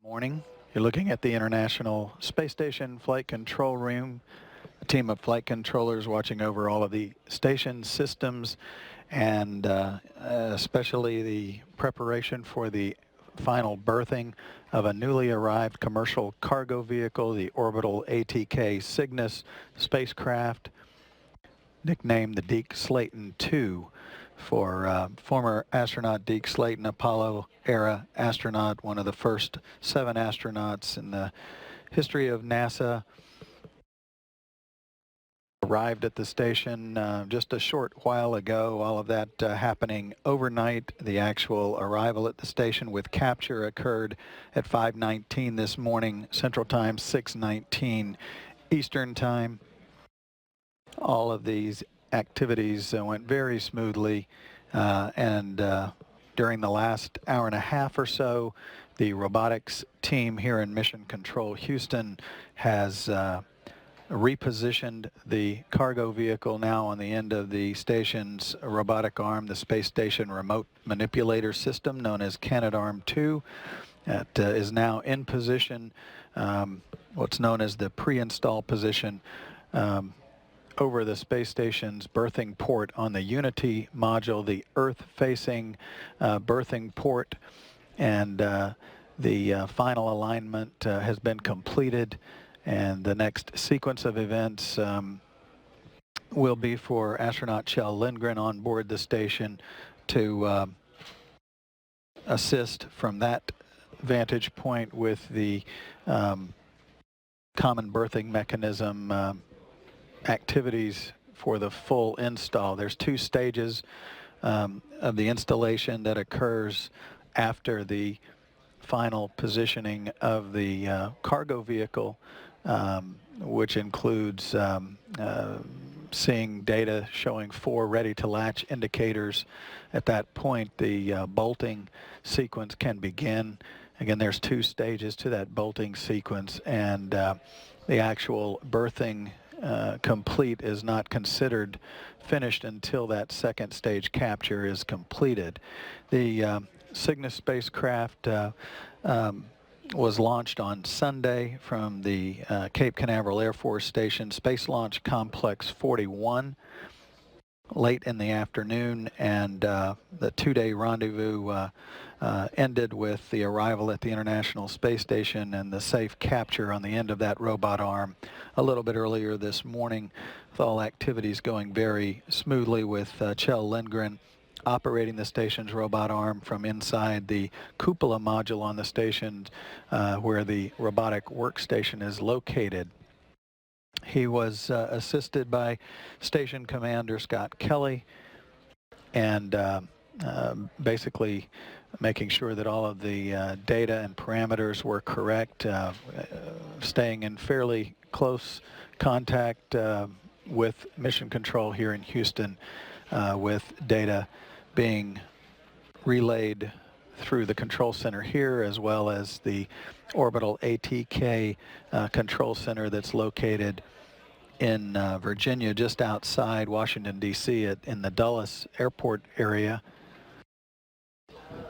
Morning. You're looking at the International Space Station Flight Control Room. A team of flight controllers watching over all of the station systems and especially the preparation for the final berthing of a newly arrived commercial cargo vehicle, the orbital ATK Cygnus spacecraft, nicknamed the Deke Slayton II for former astronaut Deke Slayton, Apollo-era astronaut, one of the first 7 astronauts in the history of NASA. Arrived at the station just a short while ago. All of that happening overnight. The actual arrival at the station with capture occurred at 5:19 this morning, Central Time, 6:19 Eastern Time. All of these activities went very smoothly, and during the last hour and a half or so, the robotics team here in Mission Control Houston has repositioned the cargo vehicle now on the end of the station's robotic arm, the Space Station Remote Manipulator System, known as Canadarm2. That is now in position, what's known as the pre-install position, over the space station's berthing port on the Unity module, the Earth-facing berthing port, and the final alignment has been completed, and the next sequence of events will be for astronaut Kjell Lindgren on board the station to assist from that vantage point with the common berthing mechanism activities for the full install. There's 2 stages of the installation that occurs after the final positioning of the cargo vehicle, which includes seeing data showing 4 ready-to-latch indicators. At that point, the bolting sequence can begin. Again, there's 2 stages to that bolting sequence, and the actual berthing complete is not considered finished until that second stage capture is completed. The Cygnus spacecraft was launched on Sunday from the Cape Canaveral Air Force Station Space Launch Complex 41 late in the afternoon, and the 2-day rendezvous ended with the arrival at the International Space Station and the safe capture on the end of that robot arm a little bit earlier this morning, with all activities going very smoothly, with Kjell Lindgren operating the station's robot arm from inside the cupola module on the station where the robotic workstation is located. He was assisted by Station Commander Scott Kelly, and basically making sure that all of the data and parameters were correct, staying in fairly close contact with Mission Control here in Houston, with data being relayed through the control center here, as well as the orbital ATK control center that's located in Virginia, just outside Washington, D.C. in the Dulles Airport area.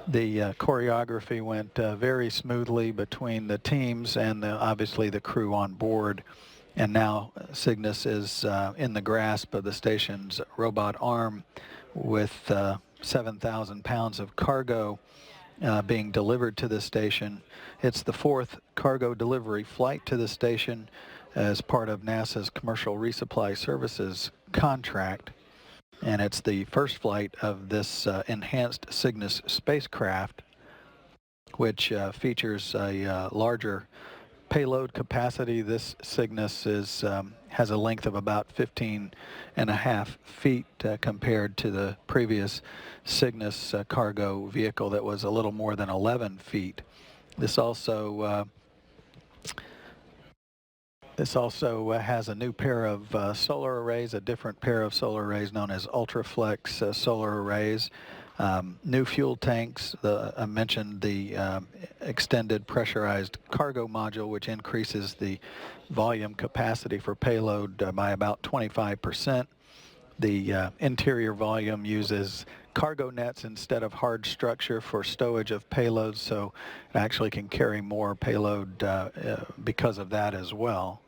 The choreography went very smoothly between the teams and obviously the crew on board. And now Cygnus is in the grasp of the station's robot arm, with 7,000 pounds of cargo being delivered to the station. It's the 4th cargo delivery flight to the station as part of NASA's Commercial Resupply Services contract. And it's the first flight of this enhanced Cygnus spacecraft, which features a larger payload capacity. This Cygnus has a length of about 15.5 feet compared to the previous Cygnus cargo vehicle that was a little more than 11 feet. This also has a new pair of solar arrays, a different pair of solar arrays known as Ultraflex solar arrays. New fuel tanks. I mentioned the extended pressurized cargo module, which increases the volume capacity for payload by about 25%. The interior volume uses cargo nets instead of hard structure for stowage of payloads, so it actually can carry more payload because of that as well.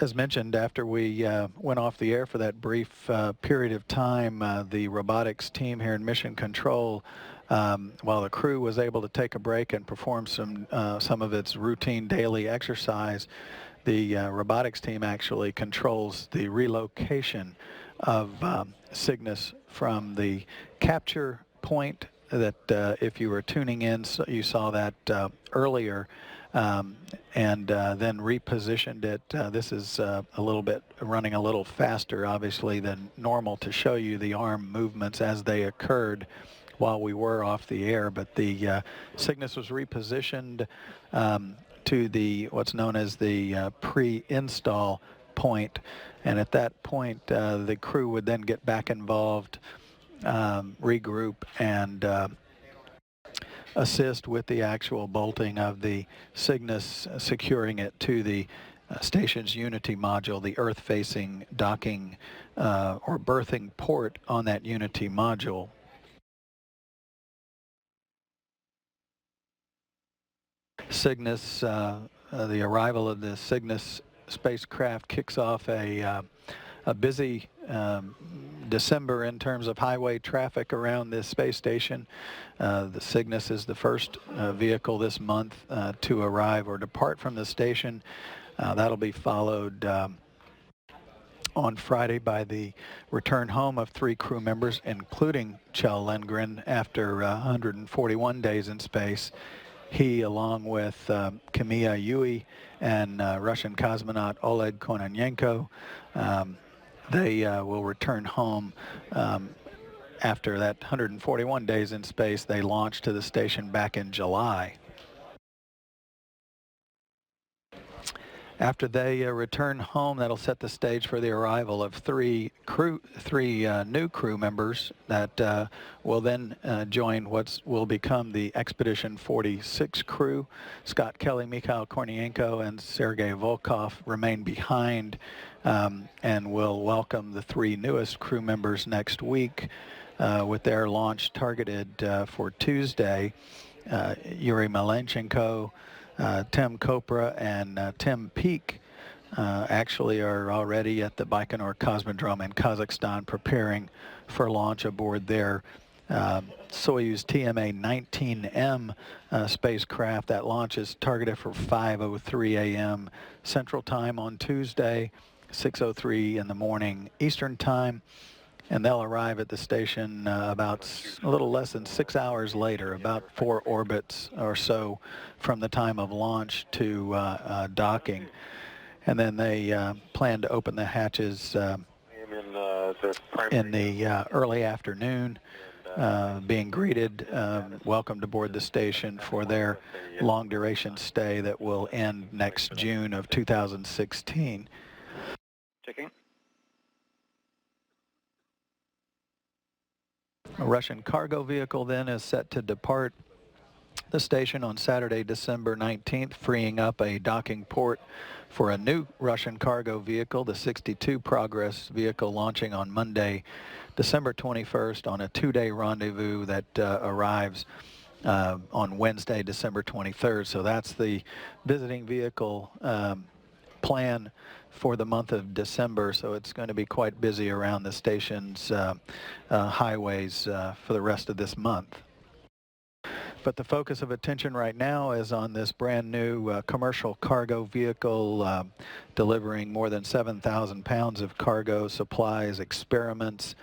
As mentioned, after we went off the air for that brief period of time, the robotics team here in Mission Control, while the crew was able to take a break and perform some of its routine daily exercise, the robotics team actually controls the relocation of Cygnus from the capture point that if you were tuning in, so you saw that earlier, and then repositioned it. This is a little bit running a little faster, obviously, than normal to show you the arm movements as they occurred while we were off the air. But the Cygnus was repositioned to the what's known as the pre-install point, and at that point the crew would then get back involved, regroup, and assist with the actual bolting of the Cygnus, securing it to the station's Unity module, the Earth-facing docking or berthing port on that Unity module. Cygnus, the arrival of the Cygnus spacecraft kicks off a busy December in terms of highway traffic around this space station. The Cygnus is the first vehicle this month to arrive or depart from the station. That'll be followed on Friday by the return home of 3 crew members, including Kjell Lindgren, after 141 days in space. He, along with Kamiya Yui and Russian cosmonaut Oleg Kononenko, they will return home after that 141 days in space. They launched to the station back in July. After they return home, that'll set the stage for the arrival of three new crew members that will then join what will become the Expedition 46 crew. Scott Kelly, Mikhail Kornienko, and Sergei Volkov remain behind and will welcome the 3 newest crew members next week with their launch targeted for Tuesday. Yuri Malenchenko, Tim Kopra, and Tim Peak actually are already at the Baikonur Cosmodrome in Kazakhstan preparing for launch aboard their Soyuz TMA-19M spacecraft. That launch is targeted for 5:03 a.m. Central Time on Tuesday, 6:03 in the morning Eastern Time. And they'll arrive at the station about a little less than 6 hours later, about 4 orbits or so from the time of launch to docking. And then they plan to open the hatches in the early afternoon, being greeted, welcomed aboard the station for their long-duration stay that will end next June of 2016. Checking. A Russian cargo vehicle then is set to depart the station on Saturday, December 19th, freeing up a docking port for a new Russian cargo vehicle, the 62 Progress vehicle, launching on Monday, December 21st on a 2-day rendezvous that arrives on Wednesday, December 23rd. So that's the visiting vehicle plan for the month of December, so it's going to be quite busy around the station's highways for the rest of this month. But the focus of attention right now is on this brand new commercial cargo vehicle delivering more than 7,000 pounds of cargo, supplies, experiments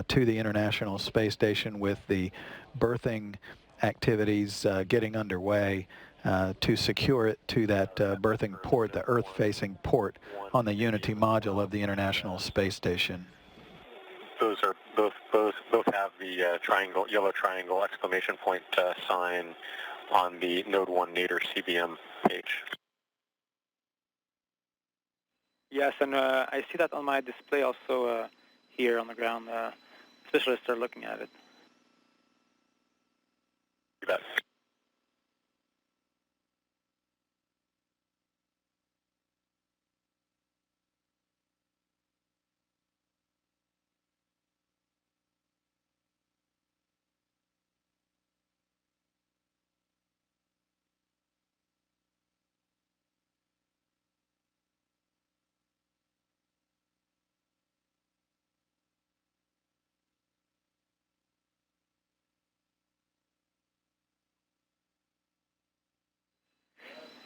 to the International Space Station, with the berthing activities getting underway to secure it to that berthing port, the Earth-facing port on the Unity module of the International Space Station. Those are both have the triangle, yellow triangle exclamation point sign on the Node 1 Nader CBM page. Yes, and I see that on my display also here on the ground. Specialists are looking at it. You bet.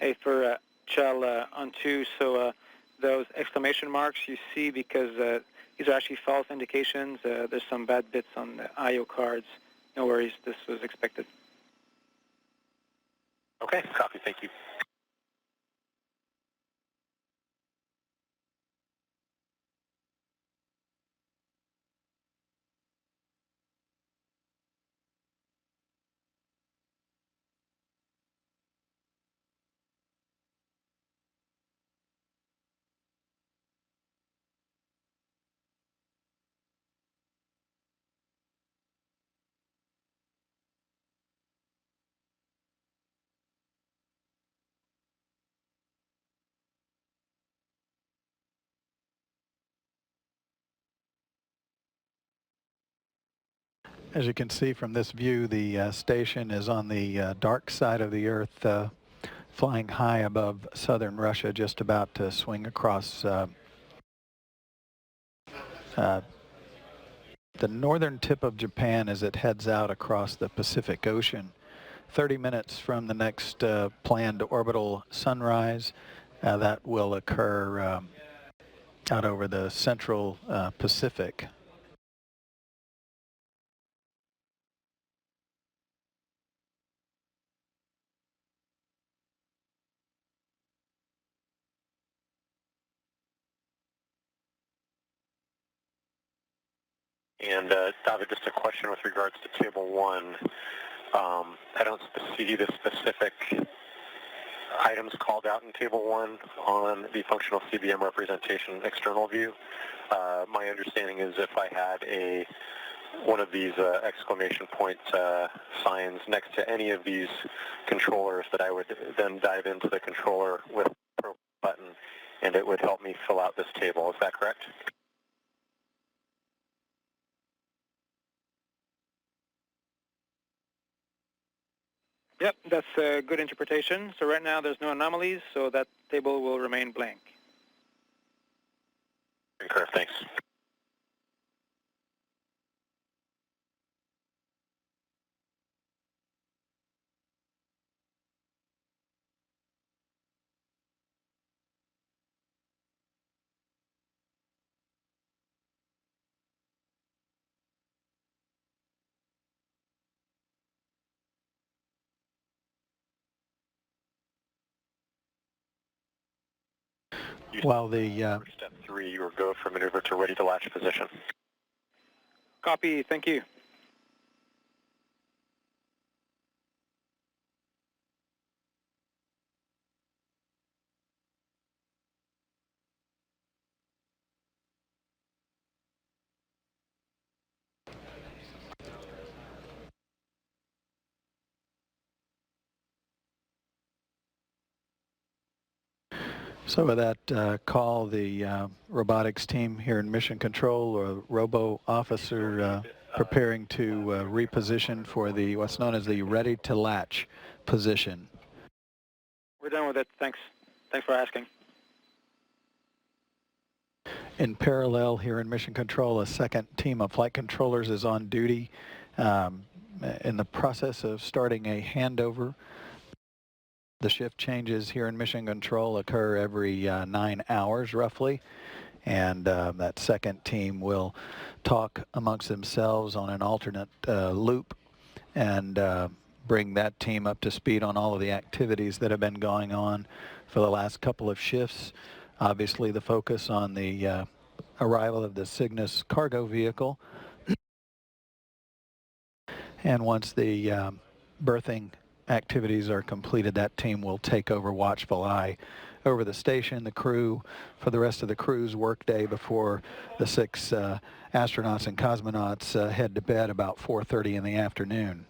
Hey, for Chell on 2, so those exclamation marks you see, because these are actually false indications. There's some bad bits on the I/O cards. No worries, this was expected. Okay, copy, thank you. As you can see from this view, the station is on the dark side of the Earth, flying high above southern Russia, just about to swing across the northern tip of Japan as it heads out across the Pacific Ocean. 30 minutes from the next planned orbital sunrise. That will occur out over the central Pacific. And David, just a question with regards to Table 1. I don't see the specific items called out in Table 1 on the functional CBM representation external view. My understanding is if I had one of these exclamation point signs next to any of these controllers, that I would then dive into the controller with the button and it would help me fill out this table. Is that correct? Yep, that's a good interpretation. So right now there's no anomalies, so that table will remain blank. Concur, thanks. While the Step 3, or go from maneuver to ready to latch position. Copy, thank you. So with that call, the robotics team here in Mission Control, or Robo Officer, preparing to reposition for the what's known as the ready to latch position. We're done with it, thanks. Thanks for asking. In parallel here in Mission Control, a second team of flight controllers is on duty in the process of starting a handover. The shift changes here in Mission Control occur every 9 hours roughly, and that second team will talk amongst themselves on an alternate loop and bring that team up to speed on all of the activities that have been going on for the last couple of shifts. Obviously the focus on the arrival of the Cygnus cargo vehicle, and once the berthing activities are completed, that team will take over watchful eye over the station, the crew, for the rest of the crew's workday before the 6 astronauts and cosmonauts head to bed about 4:30 in the afternoon.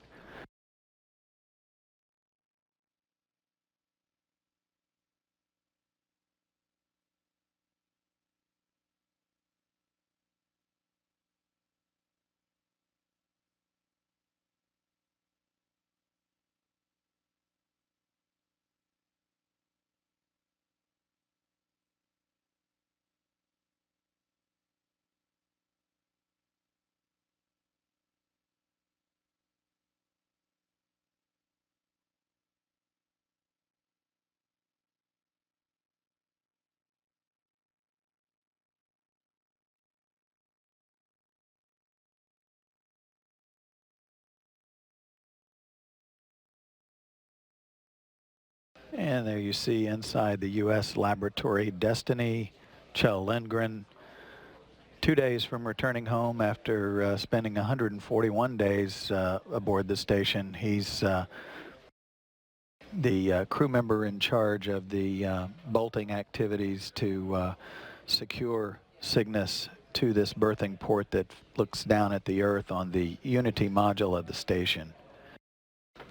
And there you see inside the U.S. laboratory Destiny, Kjell Lindgren, 2 days from returning home after spending 141 days aboard the station. He's the crew member in charge of the bolting activities to secure Cygnus to this berthing port that looks down at the Earth on the Unity module of the station.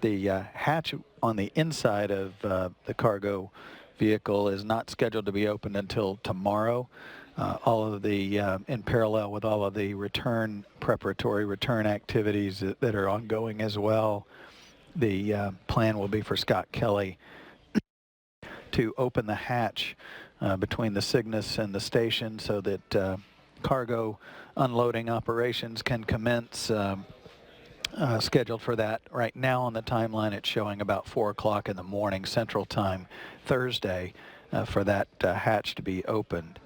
The hatch on the inside of the cargo vehicle is not scheduled to be opened until tomorrow. All of the, in parallel with all of the preparatory return activities that are ongoing as well, the plan will be for Scott Kelly to open the hatch between the Cygnus and the station so that cargo unloading operations can commence. Scheduled for that right now on the timeline. It's showing about 4 o'clock in the morning Central Time Thursday for that hatch to be opened.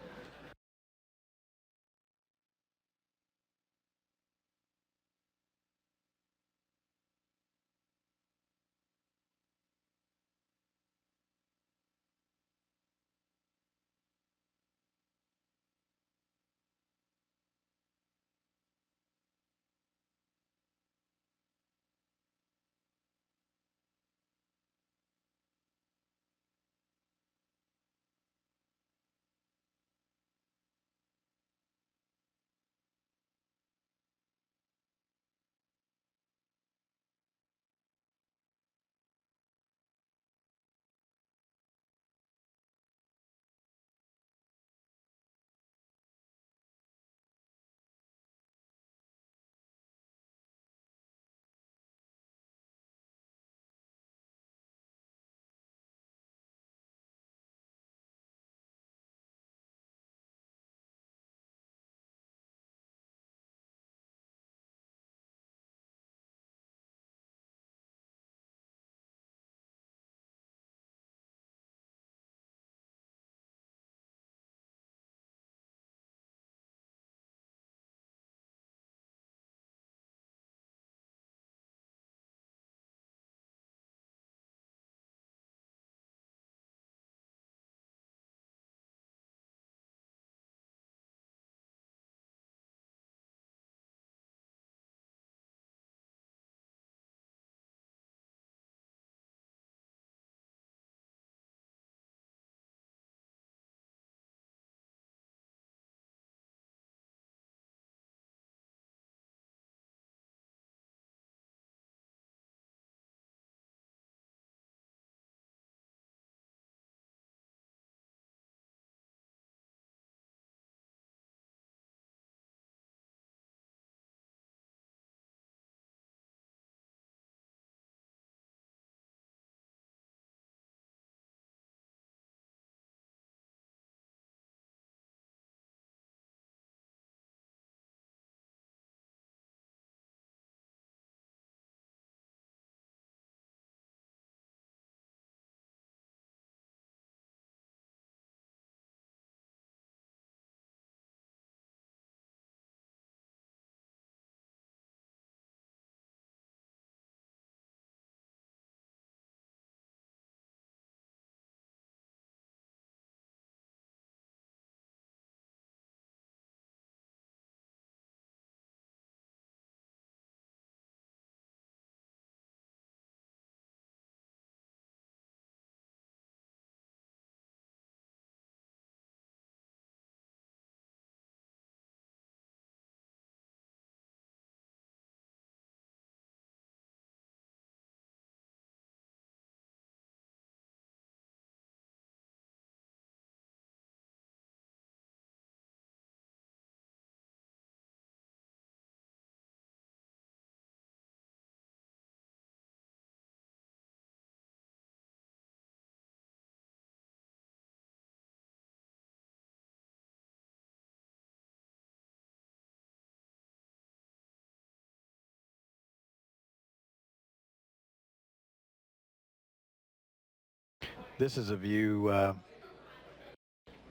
This is a view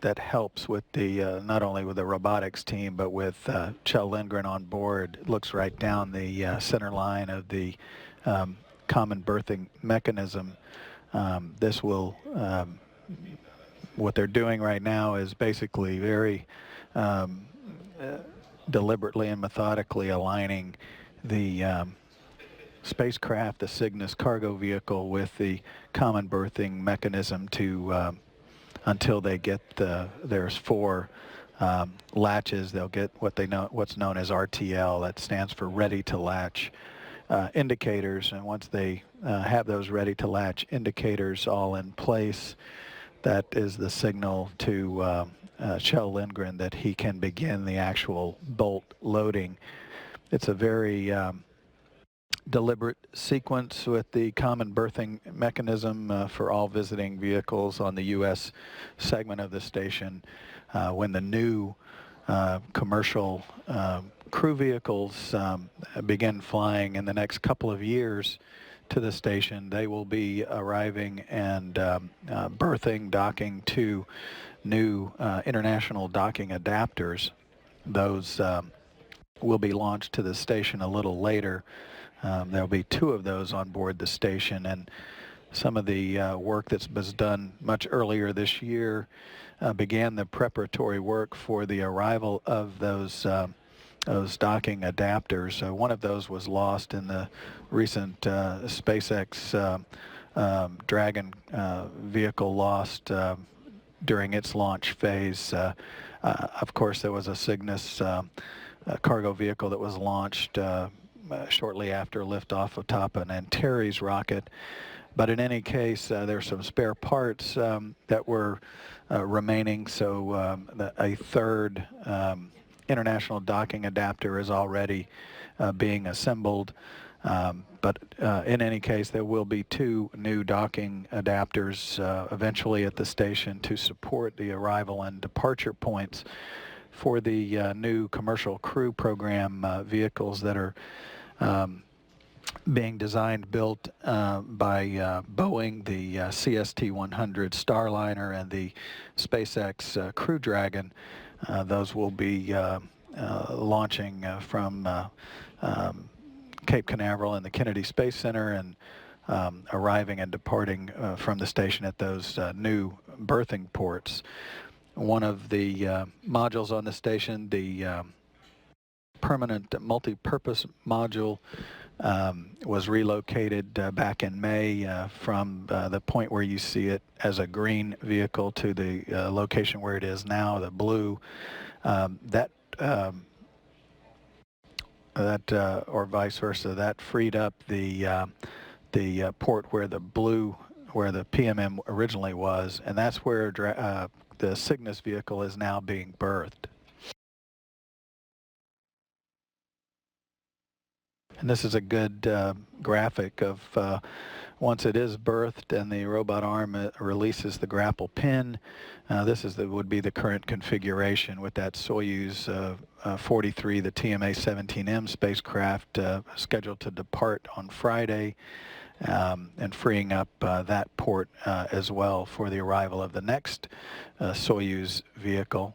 that helps with the not only with the robotics team but with Kjell Lindgren on board. It looks right down the center line of the common berthing mechanism. This will, what they're doing right now is basically very deliberately and methodically aligning the spacecraft, the Cygnus cargo vehicle, with the common berthing mechanism to until they get there's 4 latches. They'll get what's known as RTL. That stands for ready to latch indicators, and once they have those ready to latch indicators all in place, that is the signal to Kjell Lindgren that he can begin the actual bolt loading. It's a very deliberate sequence with the common berthing mechanism for all visiting vehicles on the U.S. segment of the station. When the new commercial crew vehicles begin flying in the next couple of years to the station, they will be arriving and berthing, docking to new international docking adapters. Those will be launched to the station a little later. There'll be 2 of those on board the station, and some of the work that was done much earlier this year began the preparatory work for the arrival of those docking adapters. One of those was lost in the recent SpaceX Dragon vehicle lost during its launch phase. Of course, there was a Cygnus cargo vehicle that was launched shortly after liftoff atop an Antares rocket. But in any case, there's some spare parts that were remaining, so a 3rd international docking adapter is already being assembled. But in any case, there will be 2 new docking adapters eventually at the station to support the arrival and departure points for the new commercial crew program vehicles that are being designed, built by Boeing, the CST-100 Starliner and the SpaceX Crew Dragon. Those will be launching from Cape Canaveral and the Kennedy Space Center, and arriving and departing from the station at those new berthing ports. One of the modules on the station, the permanent multi-purpose module, was relocated back in May from the point where you see it as a green vehicle to the location where it is now, the blue. Or vice versa, that freed up the port where the PMM originally was, and that's where the Cygnus vehicle is now being berthed. And this is a good graphic of once it is berthed and the robot arm releases the grapple pin. This would be the current configuration with that Soyuz 43, the TMA-17M spacecraft, scheduled to depart on Friday, and freeing up that port as well for the arrival of the next Soyuz vehicle.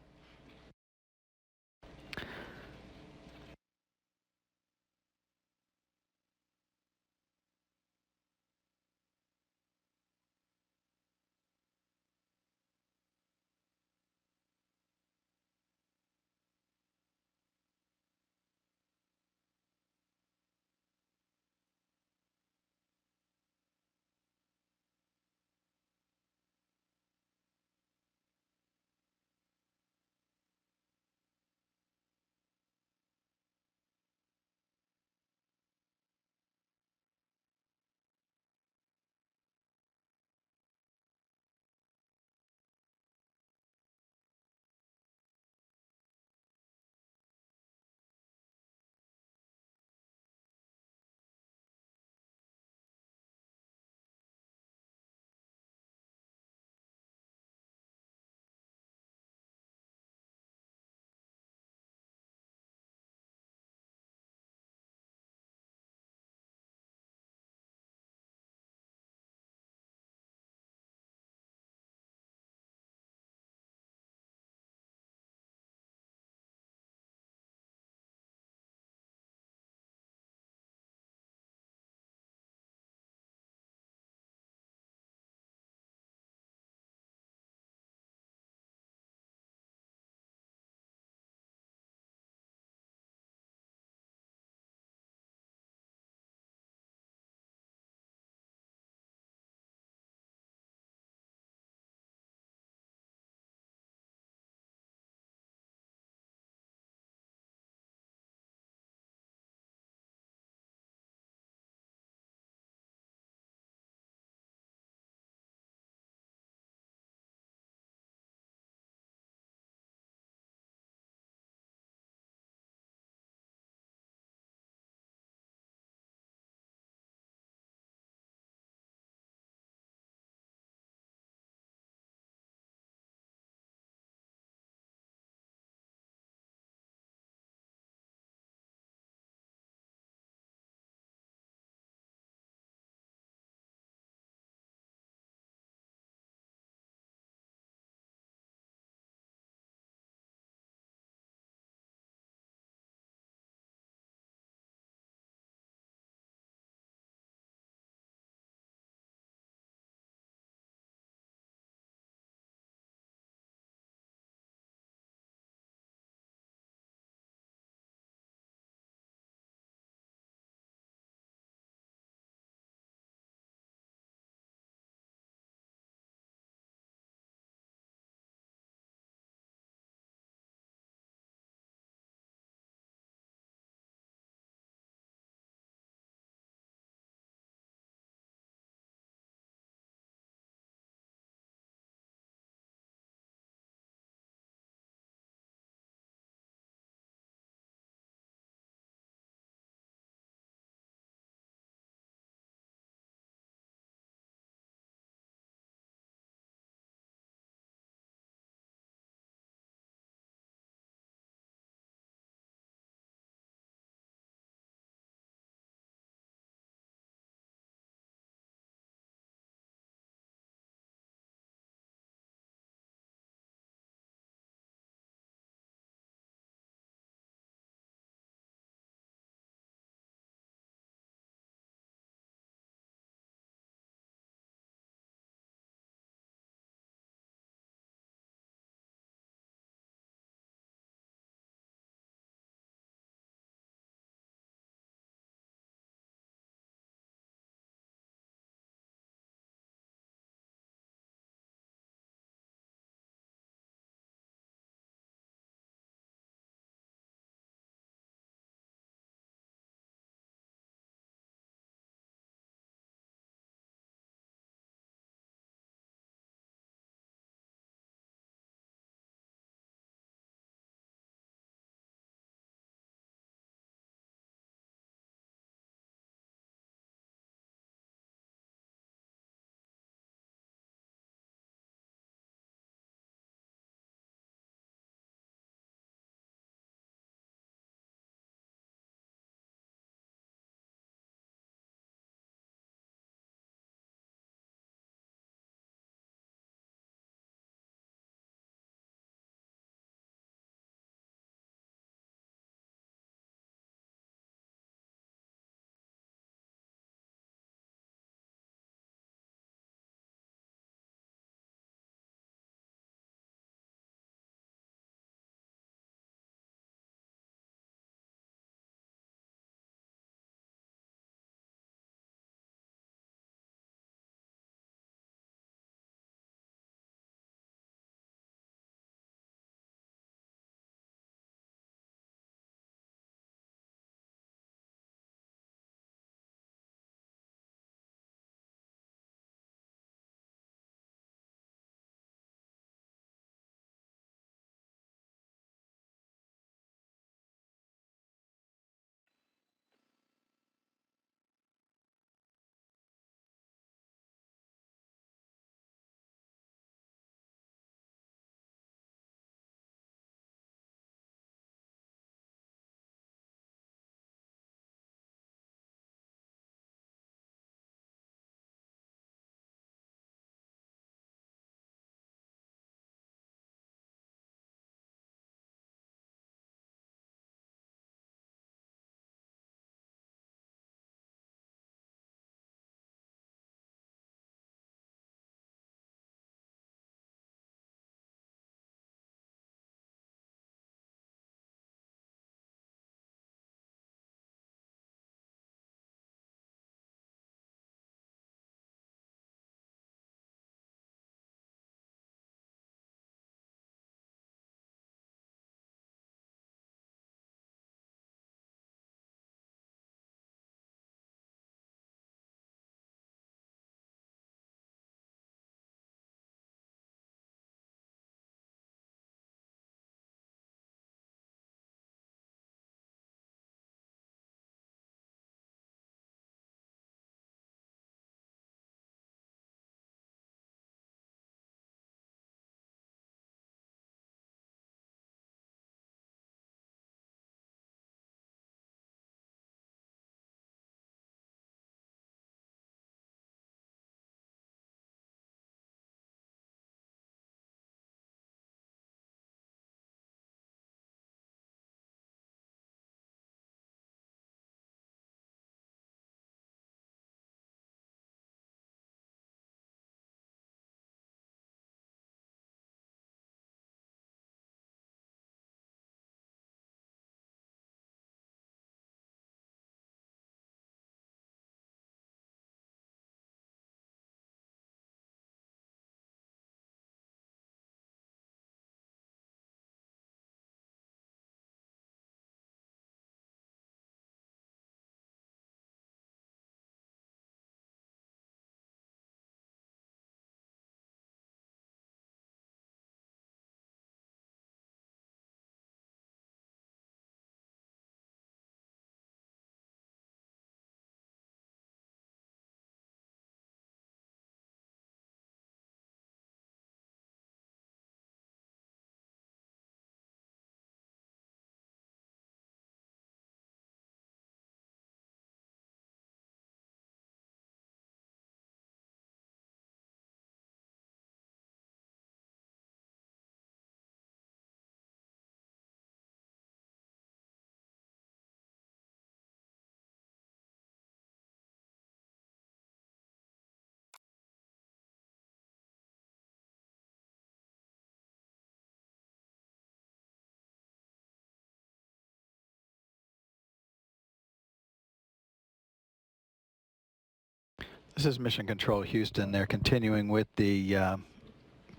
This is Mission Control Houston. They're continuing with the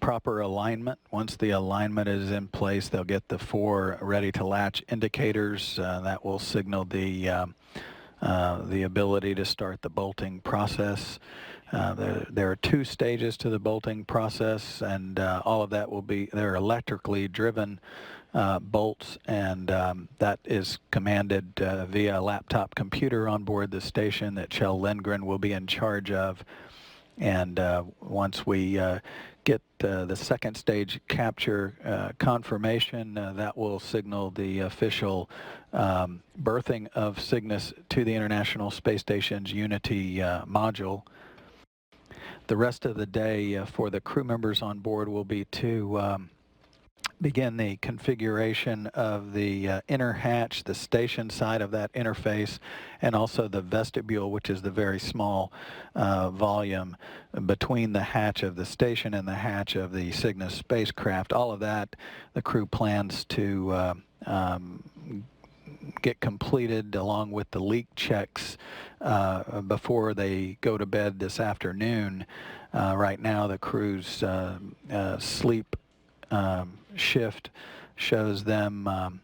proper alignment. Once the alignment is in place, they'll get the 4 ready-to-latch indicators. That will signal the ability to start the bolting process. There are 2 stages to the bolting process, and all of that will be, they're electrically driven bolts, and that is commanded via a laptop computer on board the station that Kjell Lindgren will be in charge of. And once we get the second stage capture confirmation, that will signal the official berthing of Cygnus to the International Space Station's Unity module. The rest of the day for the crew members on board will be to begin the configuration of the inner hatch, the station side of that interface, and also the vestibule, which is the very small volume between the hatch of the station and the hatch of the Cygnus spacecraft. All of that the crew plans to get completed along with the leak checks before they go to bed this afternoon. Right now the crew's sleep shift shows them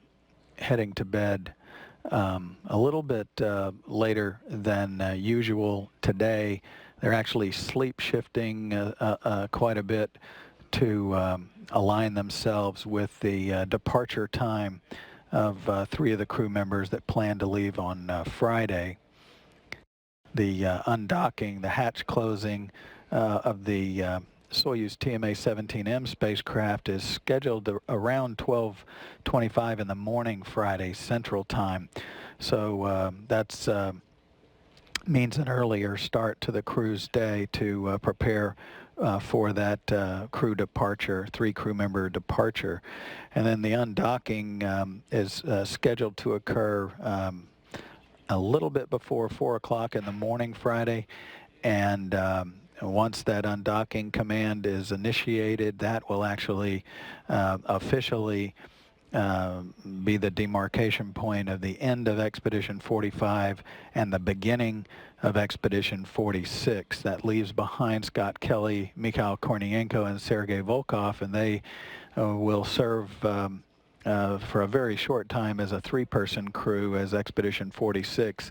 heading to bed a little bit later than usual today. They're actually sleep shifting quite a bit to align themselves with the departure time of 3 of the crew members that plan to leave on Friday. The undocking, the hatch closing of the Soyuz TMA-17M spacecraft is scheduled around 12:25 in the morning Friday Central Time. So that's means an earlier start to the crew's day to prepare for that crew departure, 3 crew member departure. And then the undocking is scheduled to occur a little bit before 4 o'clock in the morning Friday. And once that undocking command is initiated, that will actually officially be the demarcation point of the end of Expedition 45 and the beginning of Expedition 46. That leaves behind Scott Kelly, Mikhail Kornienko, and Sergei Volkov, and they will serve for a very short time as a 3-person crew as Expedition 46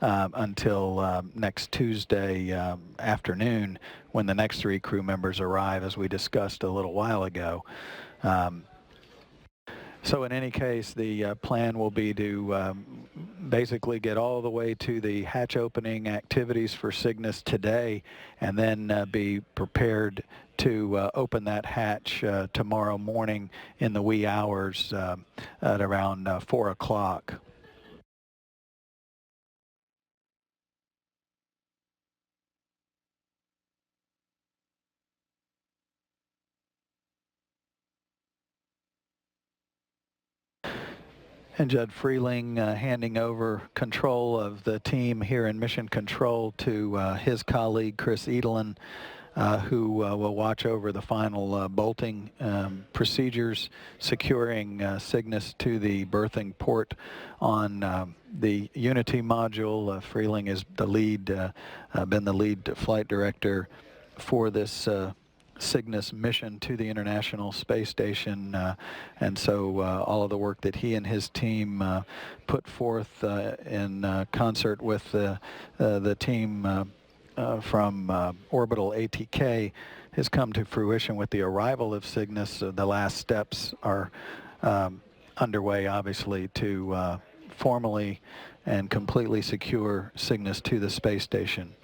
until next Tuesday afternoon, when the next 3 crew members arrive, as we discussed a little while ago. So in any case, the plan will be to basically get all the way to the hatch opening activities for Cygnus today, and then be prepared to open that hatch tomorrow morning in the wee hours at around 4 o'clock. And Judd Freeling handing over control of the team here in Mission Control to his colleague Chris Edelin, who will watch over the final bolting procedures, securing Cygnus to the berthing port on the Unity module. Freeling is the lead, been the lead flight director for this Cygnus mission to the International Space Station, and so all of the work that he and his team put forth in concert with the team from Orbital ATK has come to fruition with the arrival of Cygnus. The last steps are underway, obviously, to formally and completely secure Cygnus to the space station.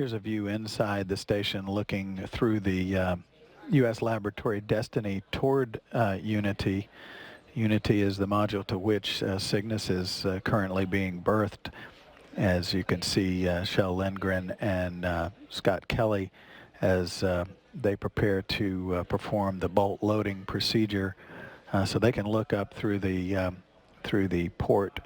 Here's a view inside the station looking through the U.S. laboratory Destiny toward Unity. Unity is the module to which Cygnus is currently being berthed. As you can see, Shel Lindgren and Scott Kelly, as they prepare to perform the bolt loading procedure, so they can look up through the port,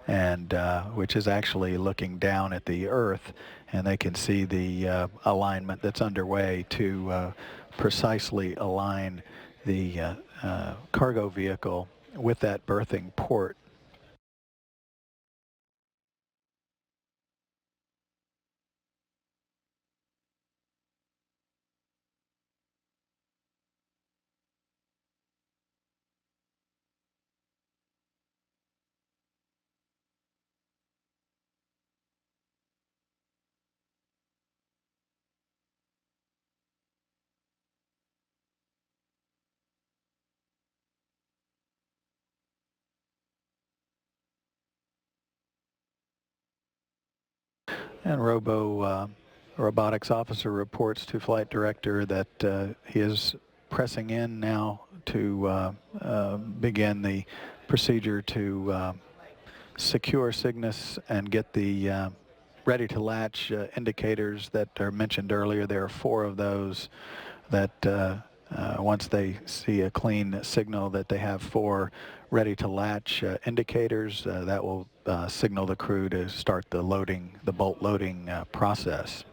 and which is actually looking down at the Earth, and they can see the alignment that's underway to precisely align the cargo vehicle with that berthing port. And robotics officer reports to flight director that he is pressing in now to begin the procedure to secure Cygnus and get the ready to latch indicators that are mentioned earlier. There are 4 of those that once they see a clean signal that they have 4 ready to latch indicators, that will signal the crew to start the bolt loading process.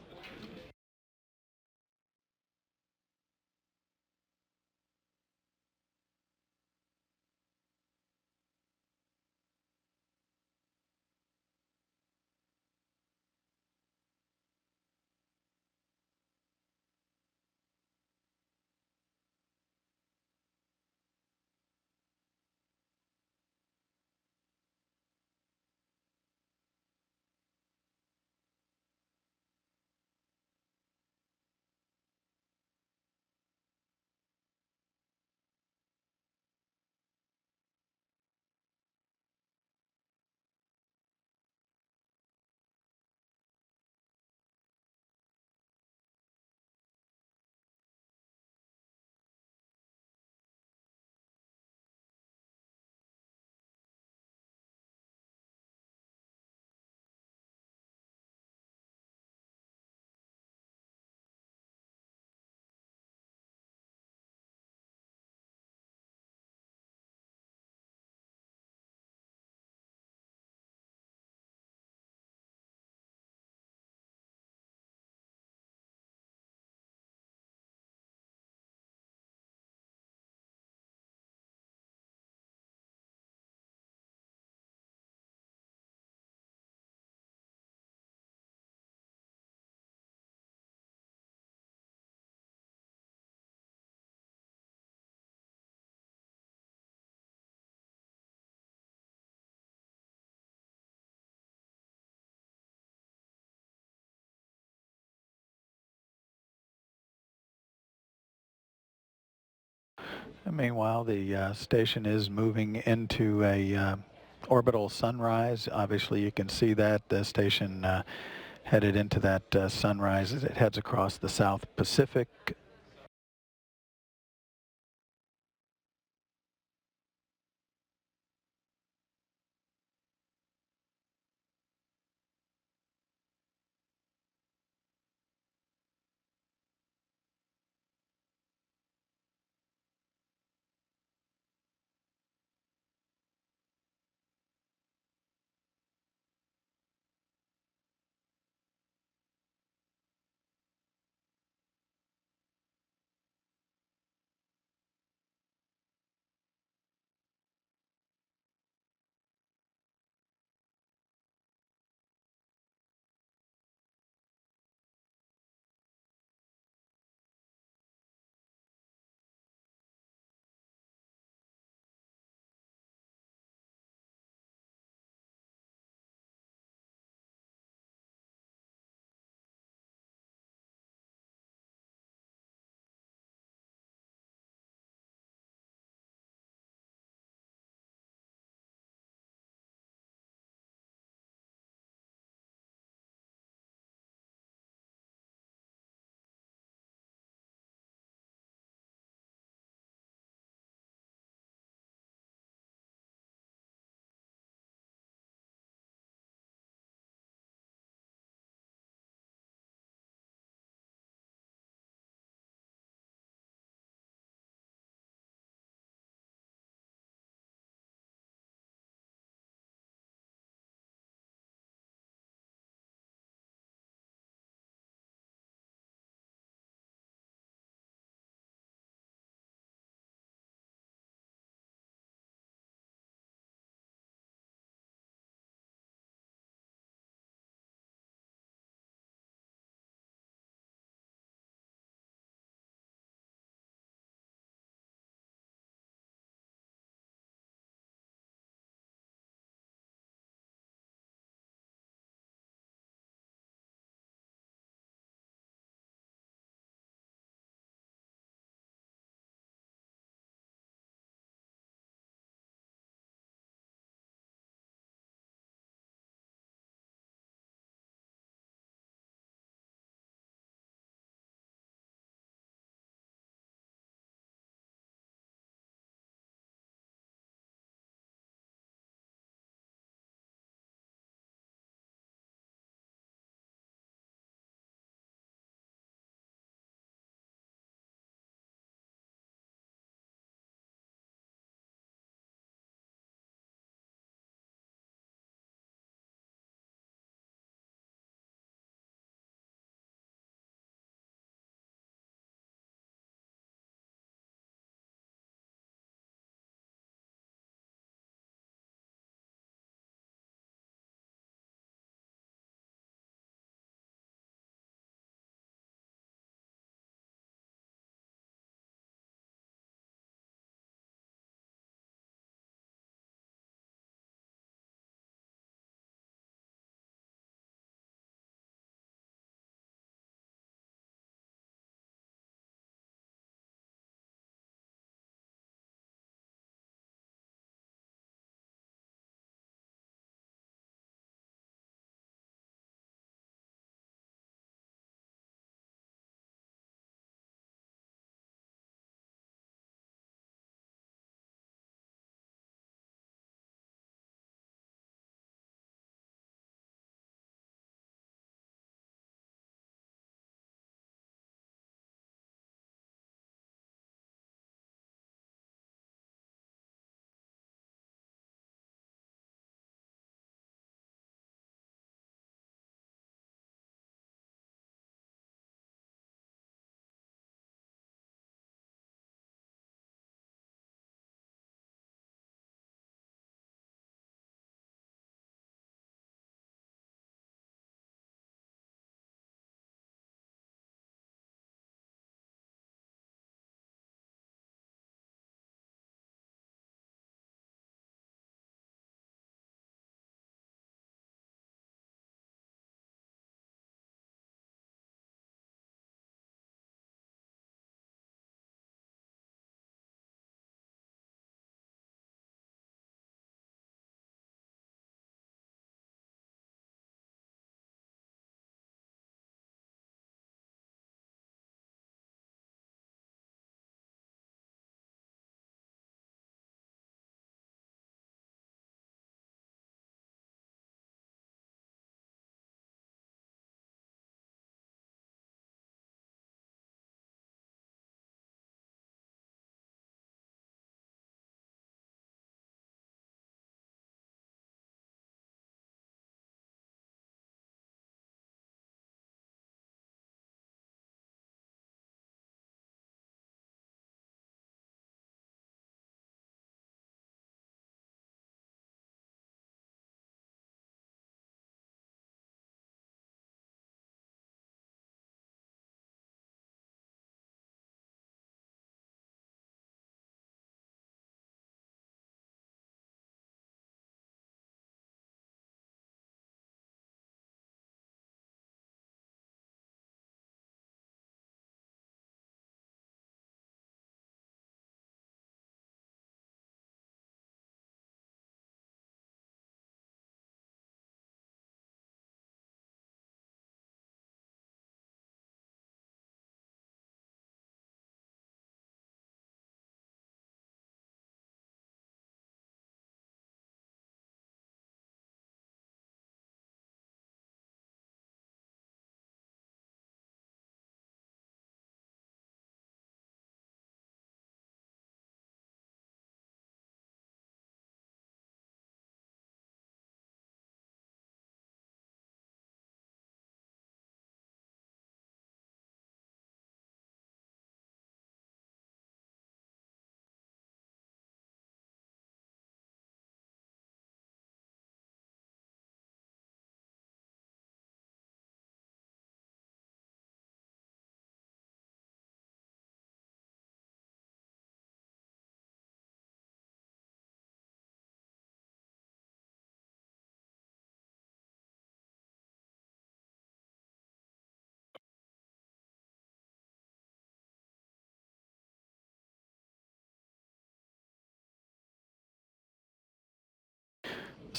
And meanwhile, the station is moving into a orbital sunrise. Obviously, you can see that the station headed into that sunrise as it heads across the South Pacific.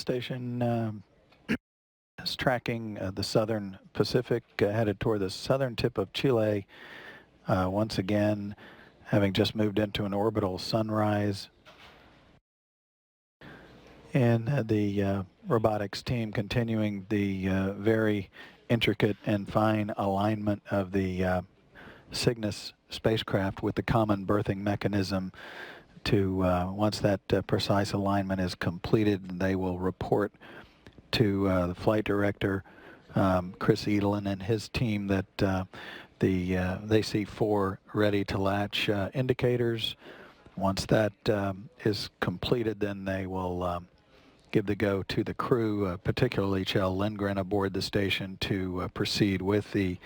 station is tracking the southern Pacific, headed toward the southern tip of Chile, once again having just moved into an orbital sunrise. And the robotics team continuing the very intricate and fine alignment of the Cygnus spacecraft with the common berthing mechanism to, once that precise alignment is completed, they will report to the flight director, Chris Edelin, and his team that they see 4 ready to latch indicators. Once that is completed, then they will give the go to the crew, particularly Kjell Lindgren aboard the station, to proceed with the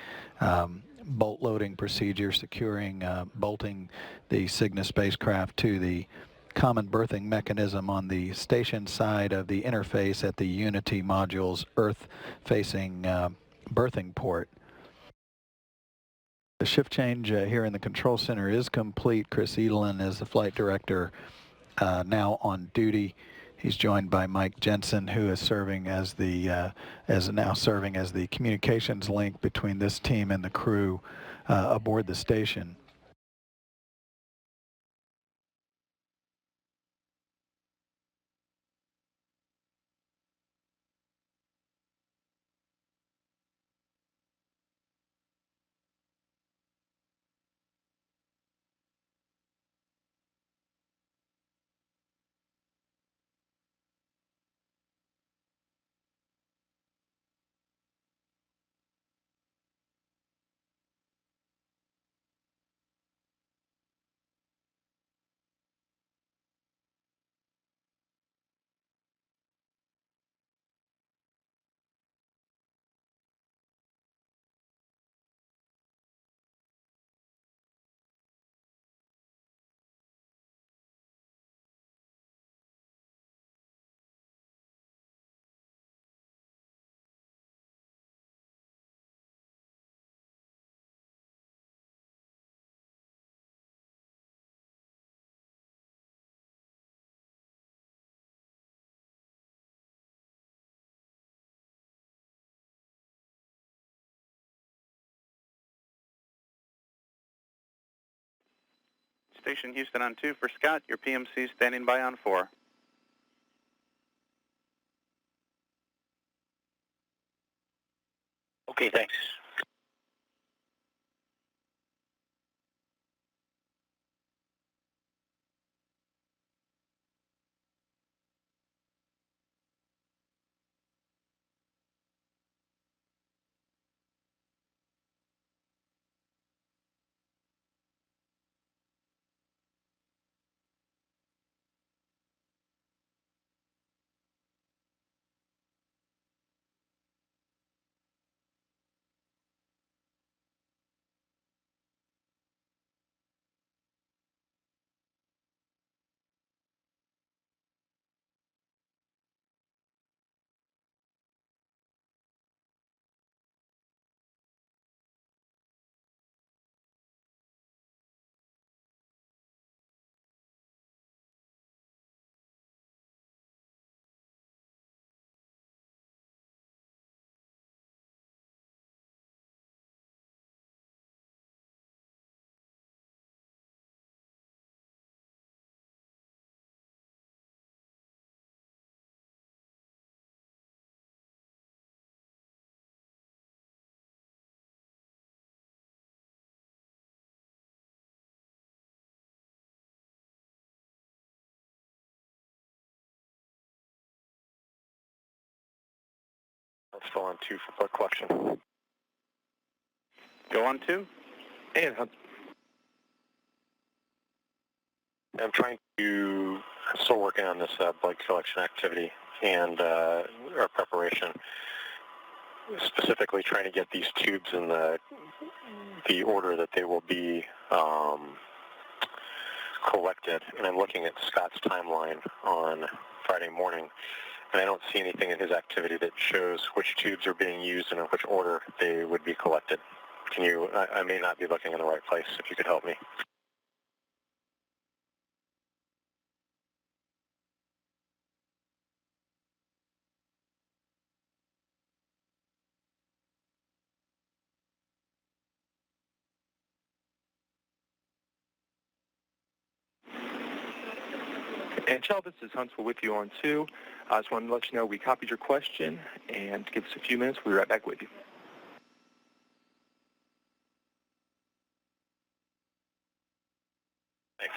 bolt loading procedure, securing, bolting the Cygnus spacecraft to the common berthing mechanism on the station side of the interface at the Unity module's Earth-facing berthing port. The shift change here in the control center is complete. Chris Edelin is the flight director now on duty. He's joined by Mike Jensen, who is serving as the serving as the communications link between this team and the crew aboard the station. Station Houston on 2 for Scott. Your PMC standing by on 4. Okay, thanks. I'm still on 2 for blood collection. Go on 2. And I'm still working on this blood collection activity and our preparation, specifically trying to get these tubes in the order that they will be collected. And I'm looking at Scott's timeline on Friday morning, and I don't see anything in his activity that shows which tubes are being used and in which order they would be collected. Can you, I may not be looking in the right place, if you could help me. And Chell, this is Huntsville with you on 2. I just wanted to let you know we copied your question, and give us a few minutes. We'll be right back with you. Thanks.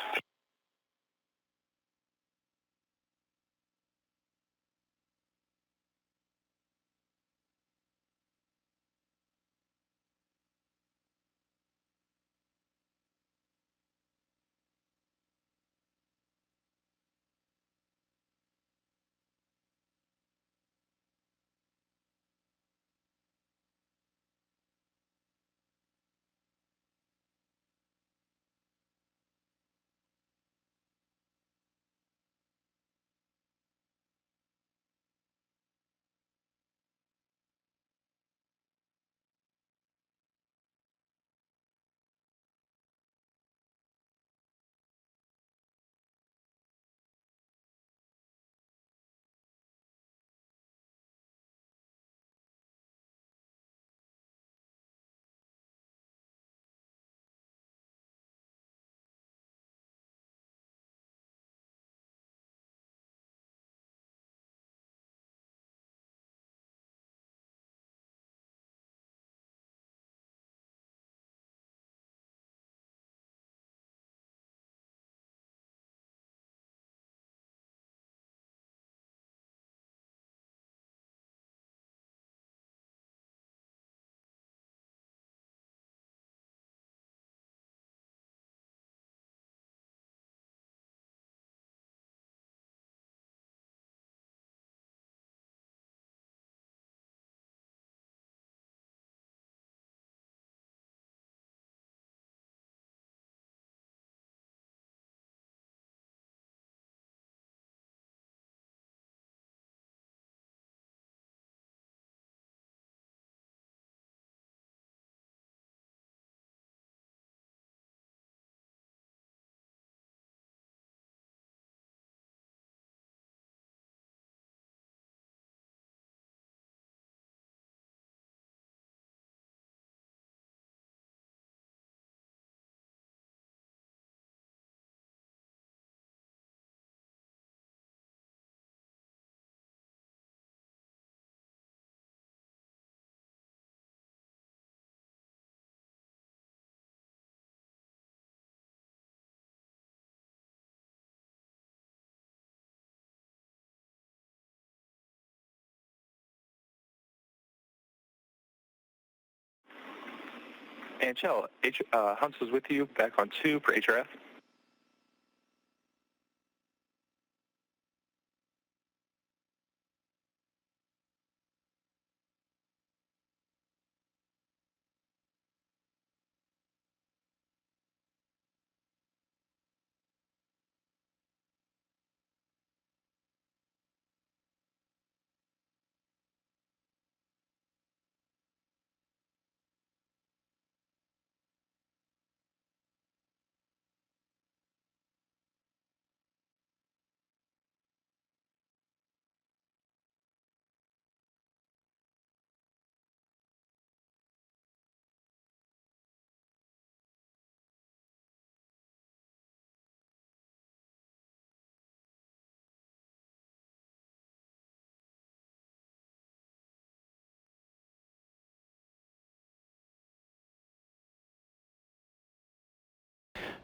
And Chell, Huntsville's with you back on 2 for HRF.